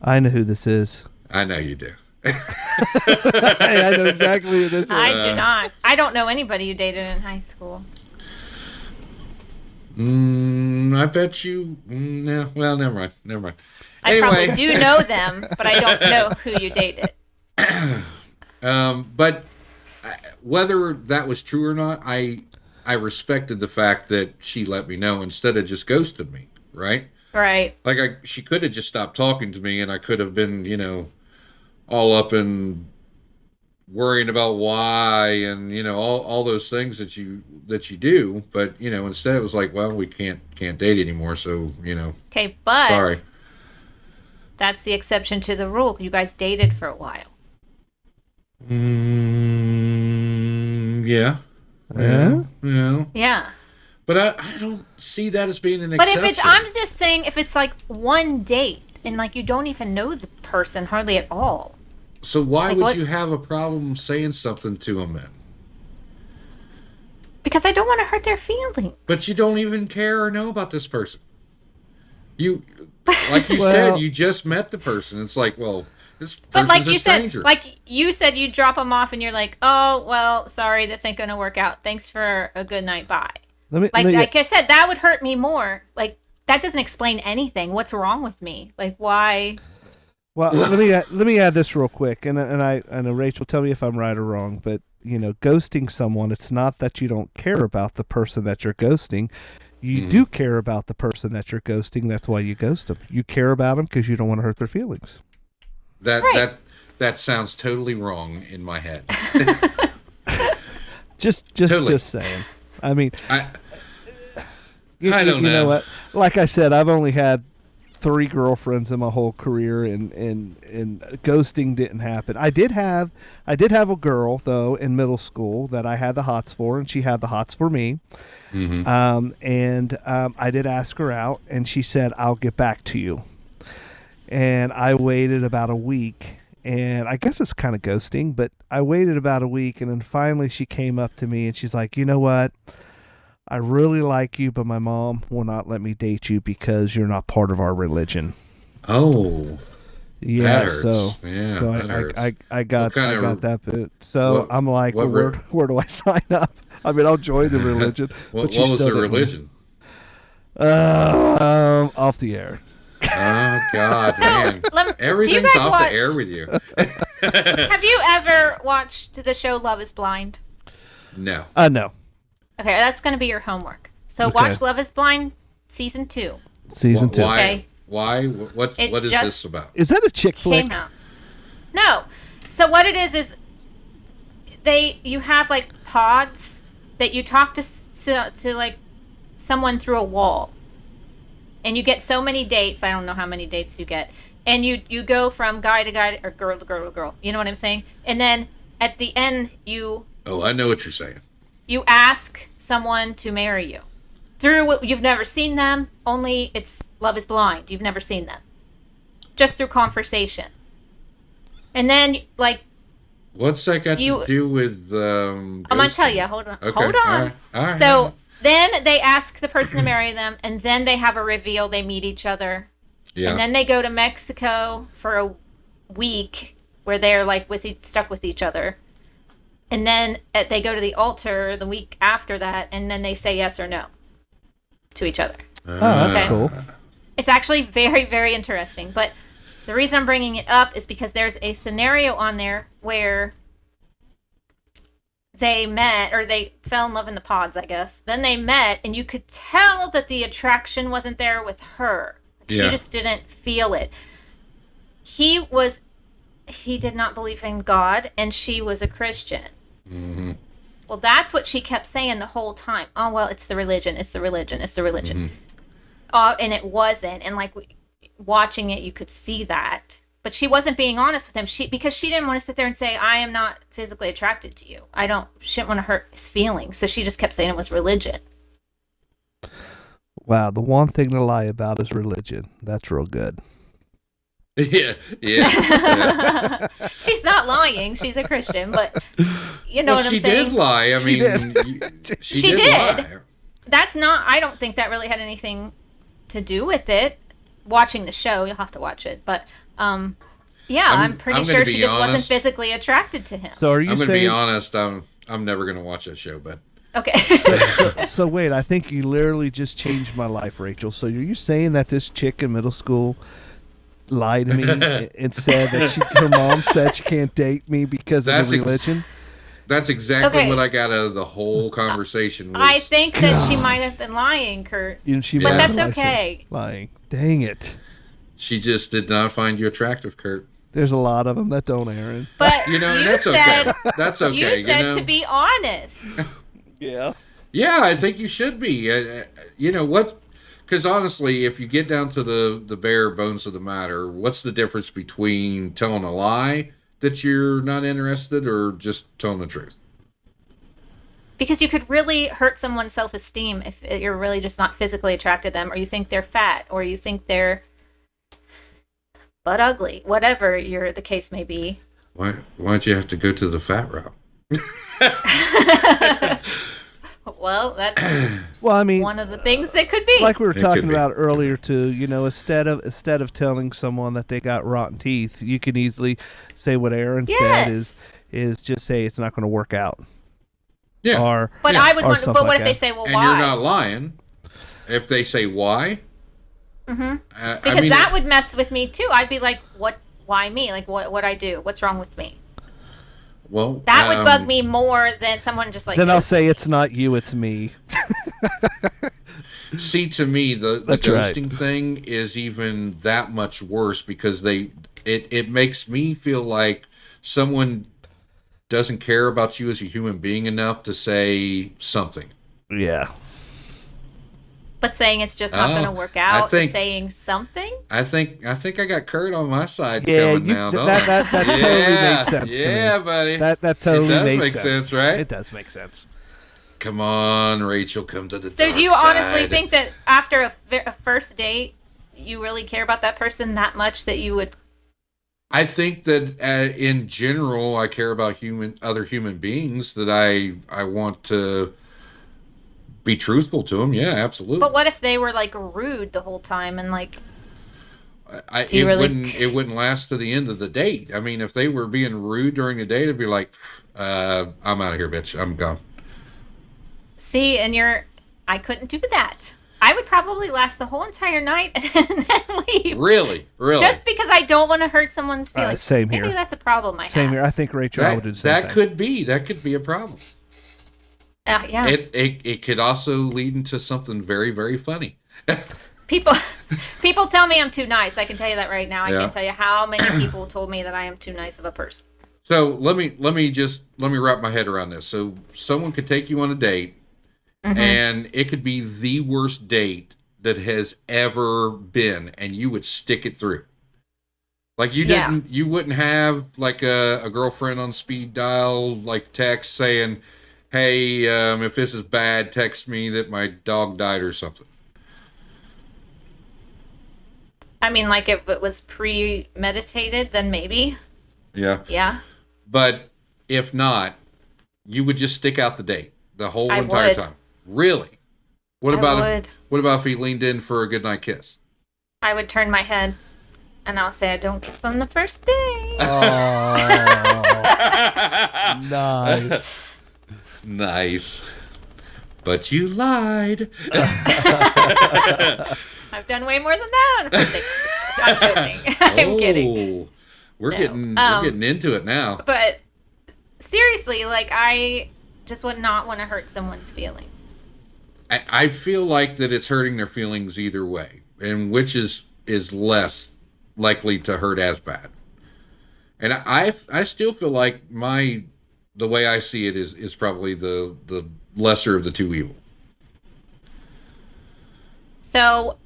Speaker 4: I know who this is.
Speaker 2: I know you do.
Speaker 4: Hey, I know exactly who this is.
Speaker 3: I do not. I don't know anybody you dated in high school.
Speaker 2: I bet you. Yeah. Well, never mind. Never mind.
Speaker 3: I probably do know them, but I don't know who you dated.
Speaker 2: But whether that was true or not, I respected the fact that she let me know instead of just ghosted me. Right.
Speaker 3: Right.
Speaker 2: Like she could have just stopped talking to me, and I could have been, all up in worrying about why, and all those things that you do. But instead it was like, well, we can't date anymore. So
Speaker 3: Okay, but
Speaker 2: sorry.
Speaker 3: that's the exception to the rule. You guys dated for a while.
Speaker 2: Yeah.
Speaker 4: Yeah?
Speaker 2: Yeah.
Speaker 3: Yeah.
Speaker 2: But I don't see that as being an
Speaker 3: But
Speaker 2: exception.
Speaker 3: I'm just saying, if it's like one date and like you don't even know the person hardly at all.
Speaker 2: So why
Speaker 3: Like
Speaker 2: would
Speaker 3: what?
Speaker 2: you have a problem saying something to them then?
Speaker 3: Because I don't want to hurt their feelings.
Speaker 2: But you don't even care or know about this person. You, like you
Speaker 4: Well-
Speaker 2: said, you just met the person. It's like, well, this
Speaker 3: But
Speaker 2: person's
Speaker 3: like
Speaker 2: a
Speaker 3: you
Speaker 2: stranger.
Speaker 3: said, you drop them off and you're like, oh, well, sorry, this ain't going to work out. Thanks for a good night. Bye. Like I said, that would hurt me more. Like, that doesn't explain anything. What's wrong with me? Like, why?
Speaker 4: Well, let me add this real quick, and I know Rachel, tell me if I'm right or wrong, but ghosting someone, it's not that you don't care about the person that you're ghosting. You do care about the person that you're ghosting. That's why you ghost them. You care about them because you don't want to hurt their feelings.
Speaker 3: Right.
Speaker 2: That sounds totally wrong in my head.
Speaker 4: Just
Speaker 2: Totally.
Speaker 4: saying. I mean,
Speaker 2: I
Speaker 4: you
Speaker 2: don't
Speaker 4: know
Speaker 2: know.
Speaker 4: what? Like I said, I've only had 3 girlfriends in my whole career, and ghosting didn't happen. I did have a girl though in middle school that I had the hots for, and she had the hots for me.
Speaker 2: Mhm.
Speaker 4: I did ask her out, and she said, "I'll get back to you." And I waited about a week, and I guess it's kind of ghosting, but I waited about a week, and then finally she came up to me and she's like, "You know what? I really like you, but my mom will not let me date you because you're not part of our religion."
Speaker 2: Oh,
Speaker 4: Yeah,
Speaker 2: that hurts.
Speaker 4: so
Speaker 2: Yeah,
Speaker 4: so
Speaker 2: that hurts.
Speaker 4: I got
Speaker 2: What kind
Speaker 4: I
Speaker 2: of-
Speaker 4: got that bit. So
Speaker 2: what-
Speaker 4: I'm like,
Speaker 2: what
Speaker 4: well, where do I sign up? I mean, I'll join the religion.
Speaker 2: What
Speaker 4: but she
Speaker 2: was
Speaker 4: still
Speaker 2: the
Speaker 4: didn't.
Speaker 2: religion?
Speaker 4: Off the air.
Speaker 2: Oh God,
Speaker 3: So,
Speaker 2: man!
Speaker 3: do you
Speaker 2: Everything's
Speaker 3: guys
Speaker 2: off
Speaker 3: watch-
Speaker 2: the air with you.
Speaker 3: Have you ever watched the show Love is Blind?
Speaker 2: No.
Speaker 4: No.
Speaker 3: Okay, that's going to be your homework. So
Speaker 4: Okay.
Speaker 3: watch Love is Blind season 2.
Speaker 4: Season 2.
Speaker 2: Why?
Speaker 3: Okay.
Speaker 2: Why? What
Speaker 3: It
Speaker 2: is
Speaker 3: just
Speaker 2: this about?
Speaker 4: Is that a chick flick?
Speaker 3: Came out. No. So what it is you have like pods that you talk to like someone through a wall. And you get so many dates. I don't know how many dates you get. And you go from guy to guy or girl to girl to girl. You know what I'm saying? And then at the end you
Speaker 2: Oh, I know what you're saying.
Speaker 3: ask someone to marry you. You've never seen them, only it's Love is Blind. You've never seen them. Just through conversation. And then like
Speaker 2: What's that got
Speaker 3: You-
Speaker 2: to do with?
Speaker 3: I'm gonna tell you. Hold on.
Speaker 2: Okay,
Speaker 3: Hold on.
Speaker 2: all right,
Speaker 3: So then they ask the person to marry them, and then they have a reveal. They meet each other,
Speaker 2: Yeah.
Speaker 3: and then they go to Mexico for a week where they're like stuck with each other, and then they go to the altar the week after that, and then they say yes or no to each other.
Speaker 4: Oh, that's
Speaker 3: Okay.
Speaker 4: cool.
Speaker 3: It's actually very, very interesting. But the reason I'm bringing it up is because there's a scenario on there where they met, or they fell in love in the pods, I guess. Then they met, and you could tell that the attraction wasn't there with her. She
Speaker 2: Yeah.
Speaker 3: just didn't feel it. He did not believe in God, and she was a Christian.
Speaker 2: Mm-hmm.
Speaker 3: Well, that's what she kept saying the whole time. Oh, well, it's the religion. It's the religion. It's the religion. And it wasn't. And like watching it, you could see that. But she wasn't being honest with him. Because she didn't want to sit there and say, I am not physically attracted to you. She didn't want to hurt his feelings. So she just kept saying it was religion.
Speaker 4: Wow, the one thing to lie about is religion. That's real good.
Speaker 2: Yeah.
Speaker 3: She's not lying. She's a Christian, but you know what I'm
Speaker 2: she
Speaker 3: saying?
Speaker 2: did lie. I
Speaker 4: She
Speaker 2: mean,
Speaker 3: She
Speaker 2: did
Speaker 3: did.
Speaker 2: lie.
Speaker 3: That's not, I don't think that really had anything to do with it. Watching the show, you'll have to watch it. But, yeah, I'm pretty
Speaker 2: I'm
Speaker 3: sure
Speaker 2: gonna
Speaker 3: she
Speaker 2: be
Speaker 3: just wasn't
Speaker 2: honest.
Speaker 3: physically attracted to him.
Speaker 4: So are you
Speaker 2: I'm gonna be
Speaker 4: saying?
Speaker 2: honest. I'm never gonna watch that show, but
Speaker 3: Okay.
Speaker 4: So wait, I think you literally just changed my life, Rachel. So are you saying that this chick in middle school lied to me and said that her mom said she can't date me because of
Speaker 2: That's
Speaker 4: the religion?
Speaker 2: that's exactly
Speaker 3: Okay.
Speaker 2: what I got out of the whole conversation. Was,
Speaker 3: I think that she might have been lying, Kurt.
Speaker 4: She
Speaker 3: But
Speaker 4: might
Speaker 3: that's
Speaker 4: have lied,
Speaker 3: okay.
Speaker 4: lying. Dang it.
Speaker 2: she just did not find you attractive, Kurt.
Speaker 4: There's a lot of them that don't, Aaron.
Speaker 3: But
Speaker 2: You know,
Speaker 3: you
Speaker 2: that's
Speaker 3: said,
Speaker 2: okay. That's okay.
Speaker 3: you said
Speaker 2: know?
Speaker 3: to be honest.
Speaker 4: Yeah.
Speaker 2: Yeah, I think you should be. You know what? Because honestly, if you get down to the bare bones of the matter, what's the difference between telling a lie that you're not interested or just telling the truth?
Speaker 3: Because you could really hurt someone's self-esteem if you're really just not physically attracted to them, or you think they're fat, or you think they're butt ugly, whatever the case may be.
Speaker 2: Why'd you have to go to the fat route?
Speaker 3: Well, that's
Speaker 4: Well, I mean,
Speaker 3: one of the things that could be.
Speaker 4: like we were
Speaker 2: It
Speaker 4: talking
Speaker 2: could be.
Speaker 4: about earlier too, instead of telling someone that they got rotten teeth, you can easily say what Aaron said
Speaker 3: Yes.
Speaker 4: is just say it's not going to work out.
Speaker 2: Yeah.
Speaker 4: Or
Speaker 3: But
Speaker 2: Yeah.
Speaker 3: I would
Speaker 4: Or
Speaker 3: want.
Speaker 4: something
Speaker 3: But what
Speaker 4: like
Speaker 3: if they
Speaker 4: that.
Speaker 3: say, "Well,
Speaker 2: and
Speaker 3: why?"
Speaker 2: you're not lying. If they say why,
Speaker 3: Because
Speaker 2: I mean,
Speaker 3: that would mess with me too. I'd be like, "What? Why me? Like, what I do? What's wrong with me?"
Speaker 2: well,
Speaker 3: That would bug me more than someone just like.
Speaker 4: then I'll say it's not you, it's me.
Speaker 2: See, to me, the
Speaker 4: That's right.
Speaker 2: ghosting thing is even that much worse because it makes me feel like someone doesn't care about you as a human being enough to say something.
Speaker 4: Yeah.
Speaker 3: But saying it's just not
Speaker 2: Oh,
Speaker 3: going to work
Speaker 2: I
Speaker 3: out.
Speaker 2: think-
Speaker 3: Saying something.
Speaker 2: I think I got Kurt on my side
Speaker 4: Yeah,
Speaker 2: coming now. don't I?
Speaker 4: that totally
Speaker 2: Yeah,
Speaker 4: makes sense to me.
Speaker 2: yeah, buddy.
Speaker 4: That totally
Speaker 2: does
Speaker 4: makes
Speaker 2: make sense, right?
Speaker 4: It does make sense.
Speaker 2: Come on, Rachel, come to the
Speaker 3: So
Speaker 2: dark
Speaker 3: do you honestly
Speaker 2: side.
Speaker 3: think that after a first date, you really care about that person that much that you would?
Speaker 2: I think that in general, I care about other human beings. That I want to be truthful to them. Yeah, absolutely.
Speaker 3: But what if they were like rude the whole time and like? Do
Speaker 2: It
Speaker 3: you really-
Speaker 2: wouldn't last to the end of the date. I mean, if they were being rude during the date, I'd be like, I'm out of here, bitch. I'm gone.
Speaker 3: See, and I couldn't do that. I would probably last the whole entire night and then leave.
Speaker 2: Really, really.
Speaker 3: Just because I don't want to hurt someone's feelings.
Speaker 4: same
Speaker 3: Maybe
Speaker 4: here.
Speaker 3: that's a problem I
Speaker 4: Same
Speaker 3: have.
Speaker 4: here. I think Rachel I would do the same
Speaker 2: that
Speaker 4: thing.
Speaker 2: could be a problem.
Speaker 3: Yeah.
Speaker 2: It could also lead into something very, very funny.
Speaker 3: People tell me I'm too nice. I can tell you that right now. I
Speaker 2: Yeah.
Speaker 3: can't tell you how many people told me that I am too nice of a person.
Speaker 2: So let me wrap my head around this. So someone could take you on a date, and it could be the worst date that has ever been, and you would stick it through. Like
Speaker 3: Yeah.
Speaker 2: you wouldn't have like a girlfriend on speed dial, like text saying, "Hey, if this is bad, text me that my dog died or something."
Speaker 3: I mean, like if it was premeditated, then maybe.
Speaker 2: Yeah.
Speaker 3: Yeah.
Speaker 2: But if not, you would just stick out the date the whole
Speaker 3: I
Speaker 2: entire
Speaker 3: would.
Speaker 2: time. Really? What
Speaker 3: I
Speaker 2: about
Speaker 3: would.
Speaker 2: what about if he leaned in for a goodnight kiss?
Speaker 3: I would turn my head and I'll say I don't kiss on the first day.
Speaker 4: Oh, nice.
Speaker 2: Nice. But you lied.
Speaker 3: I've done way more than that on a first date. I'm joking. I'm kidding.
Speaker 2: Oh, we're
Speaker 3: No.
Speaker 2: getting into it now.
Speaker 3: But seriously, like I just would not want to hurt someone's feelings.
Speaker 2: I feel like that it's hurting their feelings either way, and which is less likely to hurt as bad. And I still feel like the way I see it is probably the lesser of the two evil.
Speaker 3: So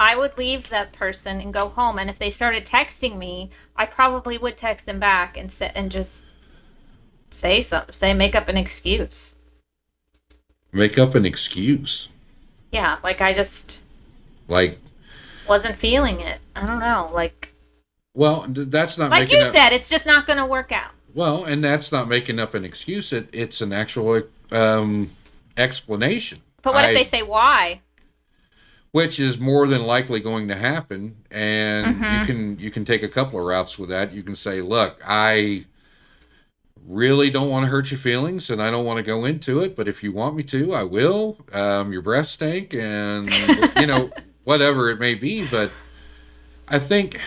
Speaker 3: I would leave that person and go home. And if they started texting me, I probably would text them back and just say something, make up an excuse.
Speaker 2: Make up an excuse.
Speaker 3: Yeah, like I just
Speaker 2: Like,
Speaker 3: wasn't feeling it. I don't know, like
Speaker 2: well, that's not
Speaker 3: like
Speaker 2: making
Speaker 3: you
Speaker 2: up.
Speaker 3: said, it's just not going to work out.
Speaker 2: Well, and that's not making up an excuse. It's an actual explanation.
Speaker 3: But what if they say why?
Speaker 2: Which is more than likely going to happen, and
Speaker 3: Mm-hmm.
Speaker 2: you can take a couple of routes with that. You can say, "Look, I really don't want to hurt your feelings, and I don't want to go into it. But if you want me to, I will. Your breath stink, and whatever it may be. But I think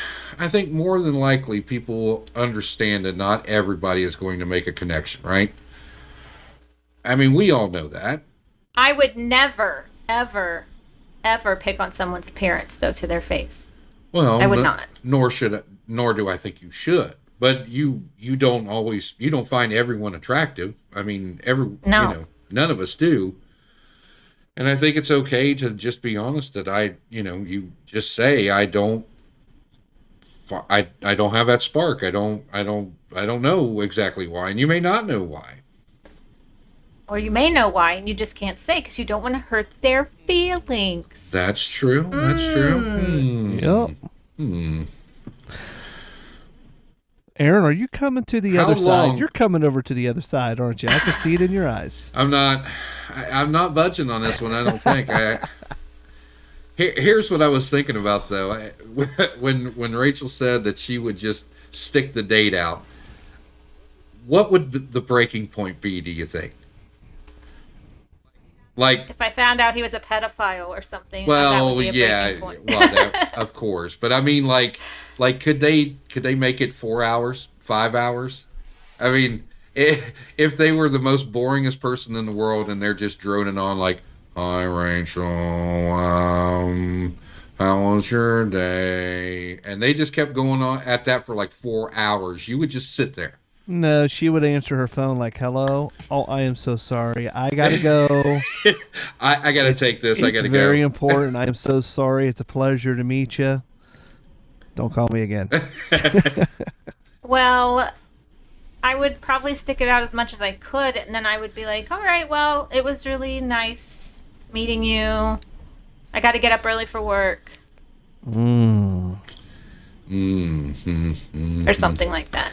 Speaker 2: more than likely people will understand that not everybody is going to make a connection, right? I mean, we all know that.
Speaker 3: I would never, ever, ever pick on someone's appearance, though, to their face.
Speaker 2: Well,
Speaker 3: I would not.
Speaker 2: Nor do I think you should. But you don't find everyone attractive. I mean,
Speaker 3: No.
Speaker 2: none of us do. And I think it's okay to just be honest that you just say I don't have that spark. I don't know exactly why, and you may not know why.
Speaker 3: Or you may know why, and you just can't say because you don't want to hurt their feelings.
Speaker 2: That's true. That's true.
Speaker 4: Yep.
Speaker 2: Hmm.
Speaker 4: Aaron, are you coming to the
Speaker 2: How
Speaker 4: other
Speaker 2: long-
Speaker 4: side? You're coming over to the other side, aren't you? I can see it in your eyes.
Speaker 2: I'm not budging on this one. I don't think. Here's what I was thinking about though. When Rachel said that she would just stick the date out, what would the breaking point be? Do you think? Like,
Speaker 3: If I found out he was a pedophile or something, that
Speaker 2: well,
Speaker 3: would be a
Speaker 2: yeah,
Speaker 3: breaking point.
Speaker 2: well, of course. But I mean, like, could they make it 4 hours, 5 hours? I mean, if they were the most boringest person in the world and they're just droning on like, "Hi, Rachel, how was your day?" and they just kept going on at that for like 4 hours, you would just sit there.
Speaker 4: No, she would answer her phone like, "Hello. Oh, I am so sorry. I gotta go.
Speaker 2: I got to take this. I got to
Speaker 4: It's very
Speaker 2: go.
Speaker 4: important. I am so sorry. It's a pleasure to meet you. Don't call me again."
Speaker 3: Well, I would probably stick it out as much as I could, and then I would be like, all right, well, it was really nice meeting you. I got to get up early for work,
Speaker 4: Mm.
Speaker 3: or something like that.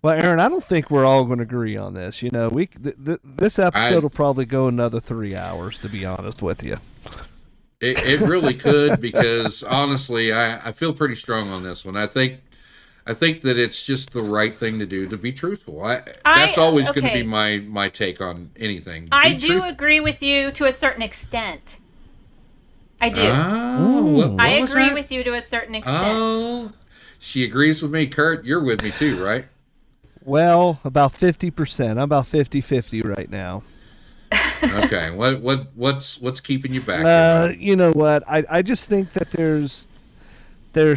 Speaker 4: Well, Aaron, I don't think we're all going to agree on this. This episode will probably go another 3 hours, to be honest with you.
Speaker 2: It really could, because honestly, I feel pretty strong on this one. I think that it's just the right thing to do, to be truthful. That's always going to be my take on anything.
Speaker 3: I do agree with you to a certain extent. I do.
Speaker 2: Oh, what
Speaker 3: I
Speaker 2: was
Speaker 3: agree
Speaker 2: that?
Speaker 3: with you to a certain extent.
Speaker 2: Oh, she agrees with me. Kurt, you're with me too, right?
Speaker 4: Well, about 50%. I'm about 50-50 right now.
Speaker 2: Okay. What's keeping you back?
Speaker 4: You know what? I just think that there's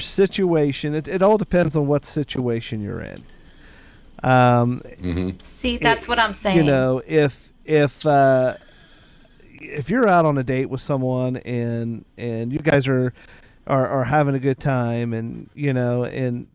Speaker 4: situation. It all depends on what situation you're in.
Speaker 3: See, that's what I'm saying.
Speaker 4: You know, if you're out on a date with someone and you guys are having a good time, and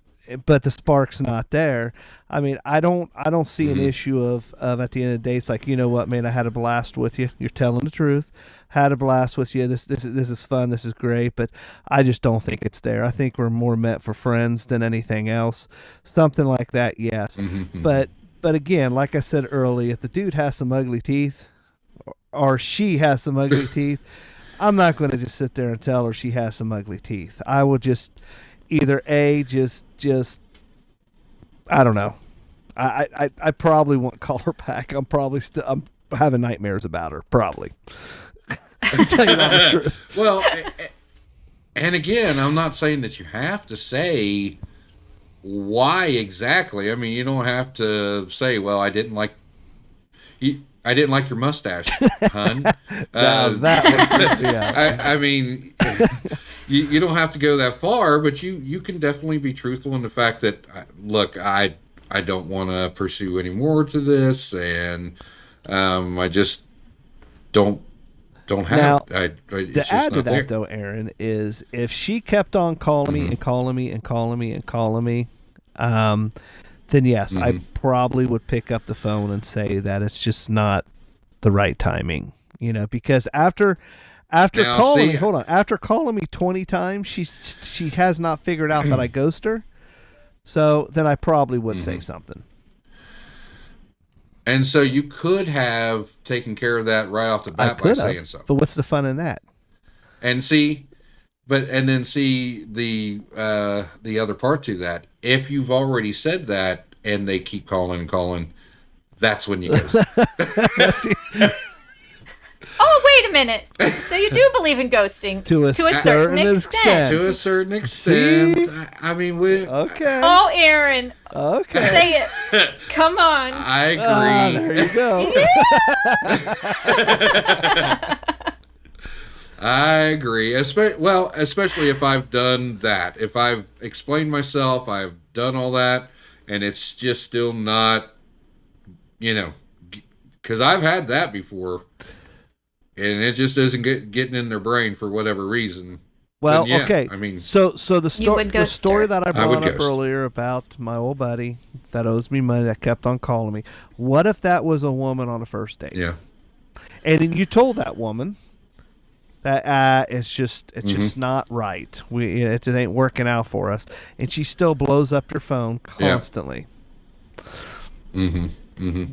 Speaker 4: but the spark's not there. I mean, I don't see an issue of at the end of the day, it's like, you know what, man, I had a blast with you. You're telling the truth. Had a blast with you. This is fun. This is great. But I just don't think it's there. I think we're more meant for friends than anything else. Something like that, yes. But again, like I said earlier, if the dude has some ugly teeth, or she has some ugly teeth, I'm not going to just sit there and tell her she has some ugly teeth. I will just either just I don't know. I probably won't call her back. I'm having nightmares about her, probably. To tell you the honest truth.
Speaker 2: Well, and again, I'm not saying that you have to say why exactly. I mean, you don't have to say, "Well, I didn't like your mustache, hun."
Speaker 4: Yeah.
Speaker 2: I mean, you don't have to go that far, but you can definitely be truthful in the fact that, look, I don't want to pursue any more to this, and I just don't don't have.
Speaker 4: Now,
Speaker 2: it's
Speaker 4: To
Speaker 2: just
Speaker 4: add to
Speaker 2: not
Speaker 4: that,
Speaker 2: there.
Speaker 4: though, Aaron, is if she kept on calling me and calling me and calling me and calling me, then yes, I probably would pick up the phone and say that it's just not the right timing. Because after
Speaker 2: Now,
Speaker 4: calling
Speaker 2: see-
Speaker 4: me, hold on, after calling me 20 times, she has not figured out that I ghost her. So then I probably would say something.
Speaker 2: And so you could have taken care of that right off the
Speaker 4: I
Speaker 2: bat by
Speaker 4: could
Speaker 2: saying
Speaker 4: have,
Speaker 2: something.
Speaker 4: but what's the fun in that?
Speaker 2: And see, then see the other part to that. If you've already said that and they keep calling and calling, that's when you go.
Speaker 3: Oh, wait a minute. So you do believe in ghosting
Speaker 4: To a
Speaker 3: certain
Speaker 4: certain
Speaker 3: extent.
Speaker 2: To a certain extent.
Speaker 4: See?
Speaker 2: I mean, we.
Speaker 4: Okay.
Speaker 3: Oh, Aaron,
Speaker 4: Okay.
Speaker 3: say it. Come on.
Speaker 2: I agree.
Speaker 4: There you go.
Speaker 2: I agree. Especially if I've done that. If I've explained myself, I've done all that, and it's just still not, because I've had that before, and it just isn't getting in their brain for whatever reason.
Speaker 4: Well,
Speaker 2: Then, yeah,
Speaker 4: okay.
Speaker 2: I mean,
Speaker 4: so the
Speaker 3: would ghost
Speaker 4: story
Speaker 3: her.
Speaker 4: that I
Speaker 2: I would
Speaker 4: brought up
Speaker 2: ghost.
Speaker 4: earlier about my old buddy that owes me money that kept on calling me. What if that was a woman on a first date?
Speaker 2: yeah.
Speaker 4: And then you told that woman that it's just
Speaker 2: Mm-hmm.
Speaker 4: not right. It ain't working out for us, and she still blows up your phone constantly.
Speaker 2: Mm-hmm. Mm-hmm.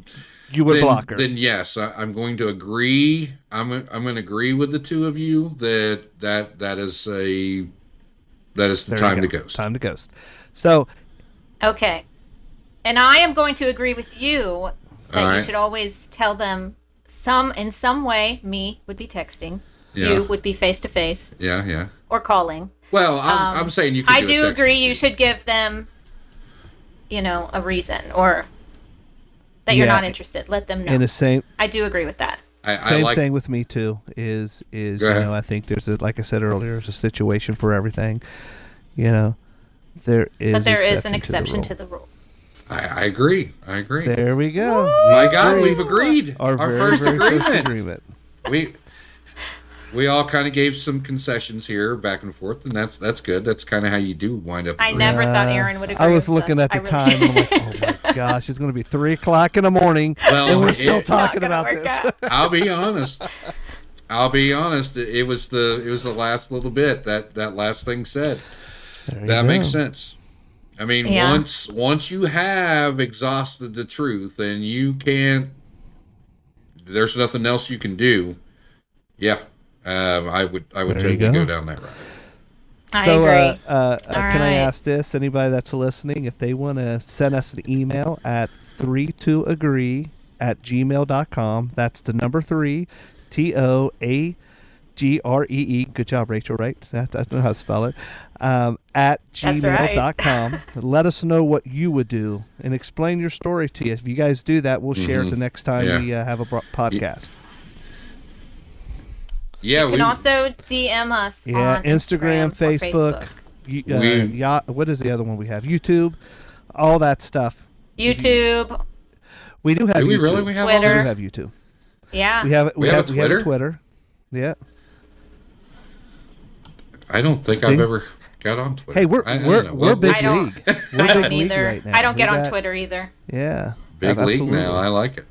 Speaker 4: You would
Speaker 2: then,
Speaker 4: block her.
Speaker 2: Then yes, I'm going to agree. I'm going to agree with the two of you that is the
Speaker 4: There
Speaker 2: time
Speaker 4: you
Speaker 2: to
Speaker 4: go.
Speaker 2: ghost.
Speaker 4: Time to ghost. So
Speaker 3: Okay. And I am going to agree with you that
Speaker 2: All
Speaker 3: you
Speaker 2: right.
Speaker 3: should always tell them in some way. Me would be texting.
Speaker 2: Yeah.
Speaker 3: You would be face to face
Speaker 2: Yeah.
Speaker 3: or calling.
Speaker 2: Well, I'm saying you. Could
Speaker 3: I
Speaker 2: do
Speaker 3: do
Speaker 2: a
Speaker 3: agree.
Speaker 2: texting
Speaker 3: You
Speaker 2: too.
Speaker 3: should give them, a reason or that you're
Speaker 4: Yeah.
Speaker 3: not interested. Let them know.
Speaker 4: and the same
Speaker 3: I do agree with that.
Speaker 2: I
Speaker 4: Same
Speaker 2: like.
Speaker 4: thing with me too. Is
Speaker 2: Go ahead.
Speaker 4: I think there's like I said earlier, there's a situation for everything. There is.
Speaker 3: But there is an
Speaker 4: exception
Speaker 3: exception
Speaker 4: to
Speaker 3: to the rule.
Speaker 2: I agree. I agree.
Speaker 4: the rule. There we go.
Speaker 2: My God, we've agreed.
Speaker 4: Our very,
Speaker 2: first
Speaker 4: very
Speaker 2: agreement.
Speaker 4: first agreement.
Speaker 2: We all kind of gave some concessions here, back and forth, and that's good. That's kind of how you do wind up.
Speaker 3: I
Speaker 2: agreeing.
Speaker 3: never thought Aaron would agree.
Speaker 4: I was
Speaker 3: with
Speaker 4: looking
Speaker 3: us.
Speaker 4: at the
Speaker 3: I really
Speaker 4: time. And I'm like, oh my gosh, it's going to be 3:00 in the morning,
Speaker 2: Well,
Speaker 4: and we're
Speaker 2: it's
Speaker 4: still
Speaker 2: not
Speaker 4: talking
Speaker 3: gonna
Speaker 4: about
Speaker 3: work
Speaker 4: this.
Speaker 3: out.
Speaker 2: I'll be honest. It was the last little bit that last thing said.
Speaker 4: There you
Speaker 2: That
Speaker 4: go.
Speaker 2: makes sense. I mean,
Speaker 3: Yeah.
Speaker 2: once you have exhausted the truth and you can't, there's nothing else you can do. Yeah, I would
Speaker 4: There
Speaker 2: totally
Speaker 4: you go.
Speaker 2: go down that route.
Speaker 3: I
Speaker 4: So,
Speaker 3: agree.
Speaker 4: can I
Speaker 3: right.
Speaker 4: ask this? Anybody that's listening, if they want to send us an email at 32agree@gmail.com, that's the number 3, TOAGREE. Good job, Rachel, right? That's not how to spell it. At
Speaker 3: That's
Speaker 4: gmail.com. Let us know what you would do and explain your story to you. If you guys do that, we'll share it the next time
Speaker 2: Yeah.
Speaker 4: we have a podcast.
Speaker 2: Yeah,
Speaker 3: You can also DM us
Speaker 4: Yeah,
Speaker 3: on
Speaker 4: Instagram,
Speaker 3: or
Speaker 4: Facebook. What is the other one we have? YouTube, all that stuff.
Speaker 3: YouTube.
Speaker 4: We do have.
Speaker 2: Do we
Speaker 4: YouTube.
Speaker 2: really? We have all
Speaker 3: Twitter.
Speaker 4: We do
Speaker 2: this?
Speaker 4: have YouTube.
Speaker 3: Yeah.
Speaker 4: We have.
Speaker 2: We have a
Speaker 4: We have a
Speaker 2: Twitter?
Speaker 4: Twitter. Yeah.
Speaker 2: I don't think
Speaker 4: See?
Speaker 2: I've ever got on Twitter.
Speaker 4: Hey, we're
Speaker 2: I don't
Speaker 4: we're
Speaker 2: know.
Speaker 4: we're big
Speaker 3: I don't-
Speaker 4: league. We're
Speaker 3: I
Speaker 4: big
Speaker 3: don't
Speaker 4: league
Speaker 3: either.
Speaker 4: right now.
Speaker 3: I don't get
Speaker 4: We
Speaker 3: on
Speaker 4: got-
Speaker 3: Twitter either.
Speaker 4: Yeah.
Speaker 2: Big league
Speaker 4: absolutely.
Speaker 2: now. I like it.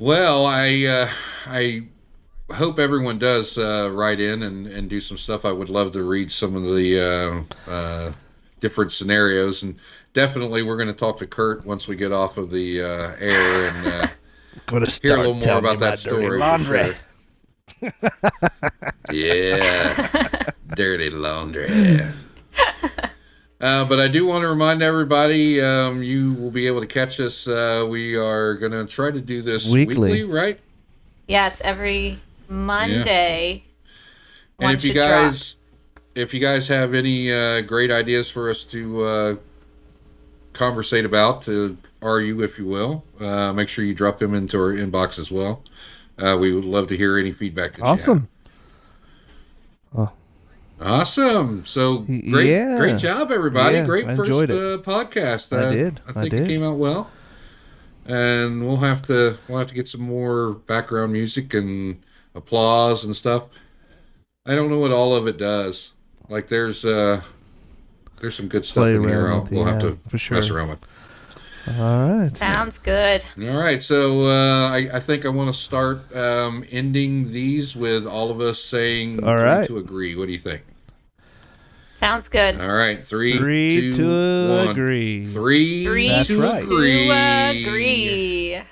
Speaker 2: Well, I hope everyone does write in and do some stuff. I would love to read some of the different scenarios, and definitely we're going to talk to Kurt once we get off of the air and
Speaker 4: Gonna
Speaker 2: hear a
Speaker 4: start
Speaker 2: little more
Speaker 4: telling
Speaker 2: about
Speaker 4: you
Speaker 2: that
Speaker 4: my dirty
Speaker 2: story. for
Speaker 4: laundry.
Speaker 2: sure. Yeah, dirty laundry. But I do want to remind everybody, you will be able to catch us. We are going to try to do this
Speaker 4: Weekly.
Speaker 2: right?
Speaker 3: Yes, every Monday.
Speaker 2: And
Speaker 3: One
Speaker 2: if you
Speaker 3: should drop.
Speaker 2: guys have any great ideas for us to conversate about, to argue, if you will, make sure you drop them into our inbox as well. We would love to hear any feedback. That
Speaker 4: Awesome.
Speaker 2: You have. Awesome. So great,
Speaker 4: Yeah.
Speaker 2: great job, everybody.
Speaker 4: Yeah,
Speaker 2: great
Speaker 4: I
Speaker 2: first
Speaker 4: enjoyed it.
Speaker 2: podcast.
Speaker 4: I did.
Speaker 2: I
Speaker 4: I
Speaker 2: think
Speaker 4: did.
Speaker 2: it came out well. and we'll have to get some more background music and applause and stuff. I don't know what all of it does. Like there's some good stuff
Speaker 4: Play
Speaker 2: in here.
Speaker 4: around with,
Speaker 2: We'll have
Speaker 4: yeah,
Speaker 2: to
Speaker 4: for sure.
Speaker 2: mess around with.
Speaker 4: All right.
Speaker 3: Sounds good.
Speaker 2: All right, so I think I want to start ending these with all of us saying
Speaker 4: All right.
Speaker 2: to agree. What do you think?
Speaker 3: Sounds good.
Speaker 2: All right, three,
Speaker 4: Three
Speaker 2: two,
Speaker 4: to
Speaker 2: one.
Speaker 4: agree.
Speaker 2: Three
Speaker 3: Three
Speaker 4: That's
Speaker 2: to
Speaker 4: right.
Speaker 2: agree.
Speaker 3: to agree.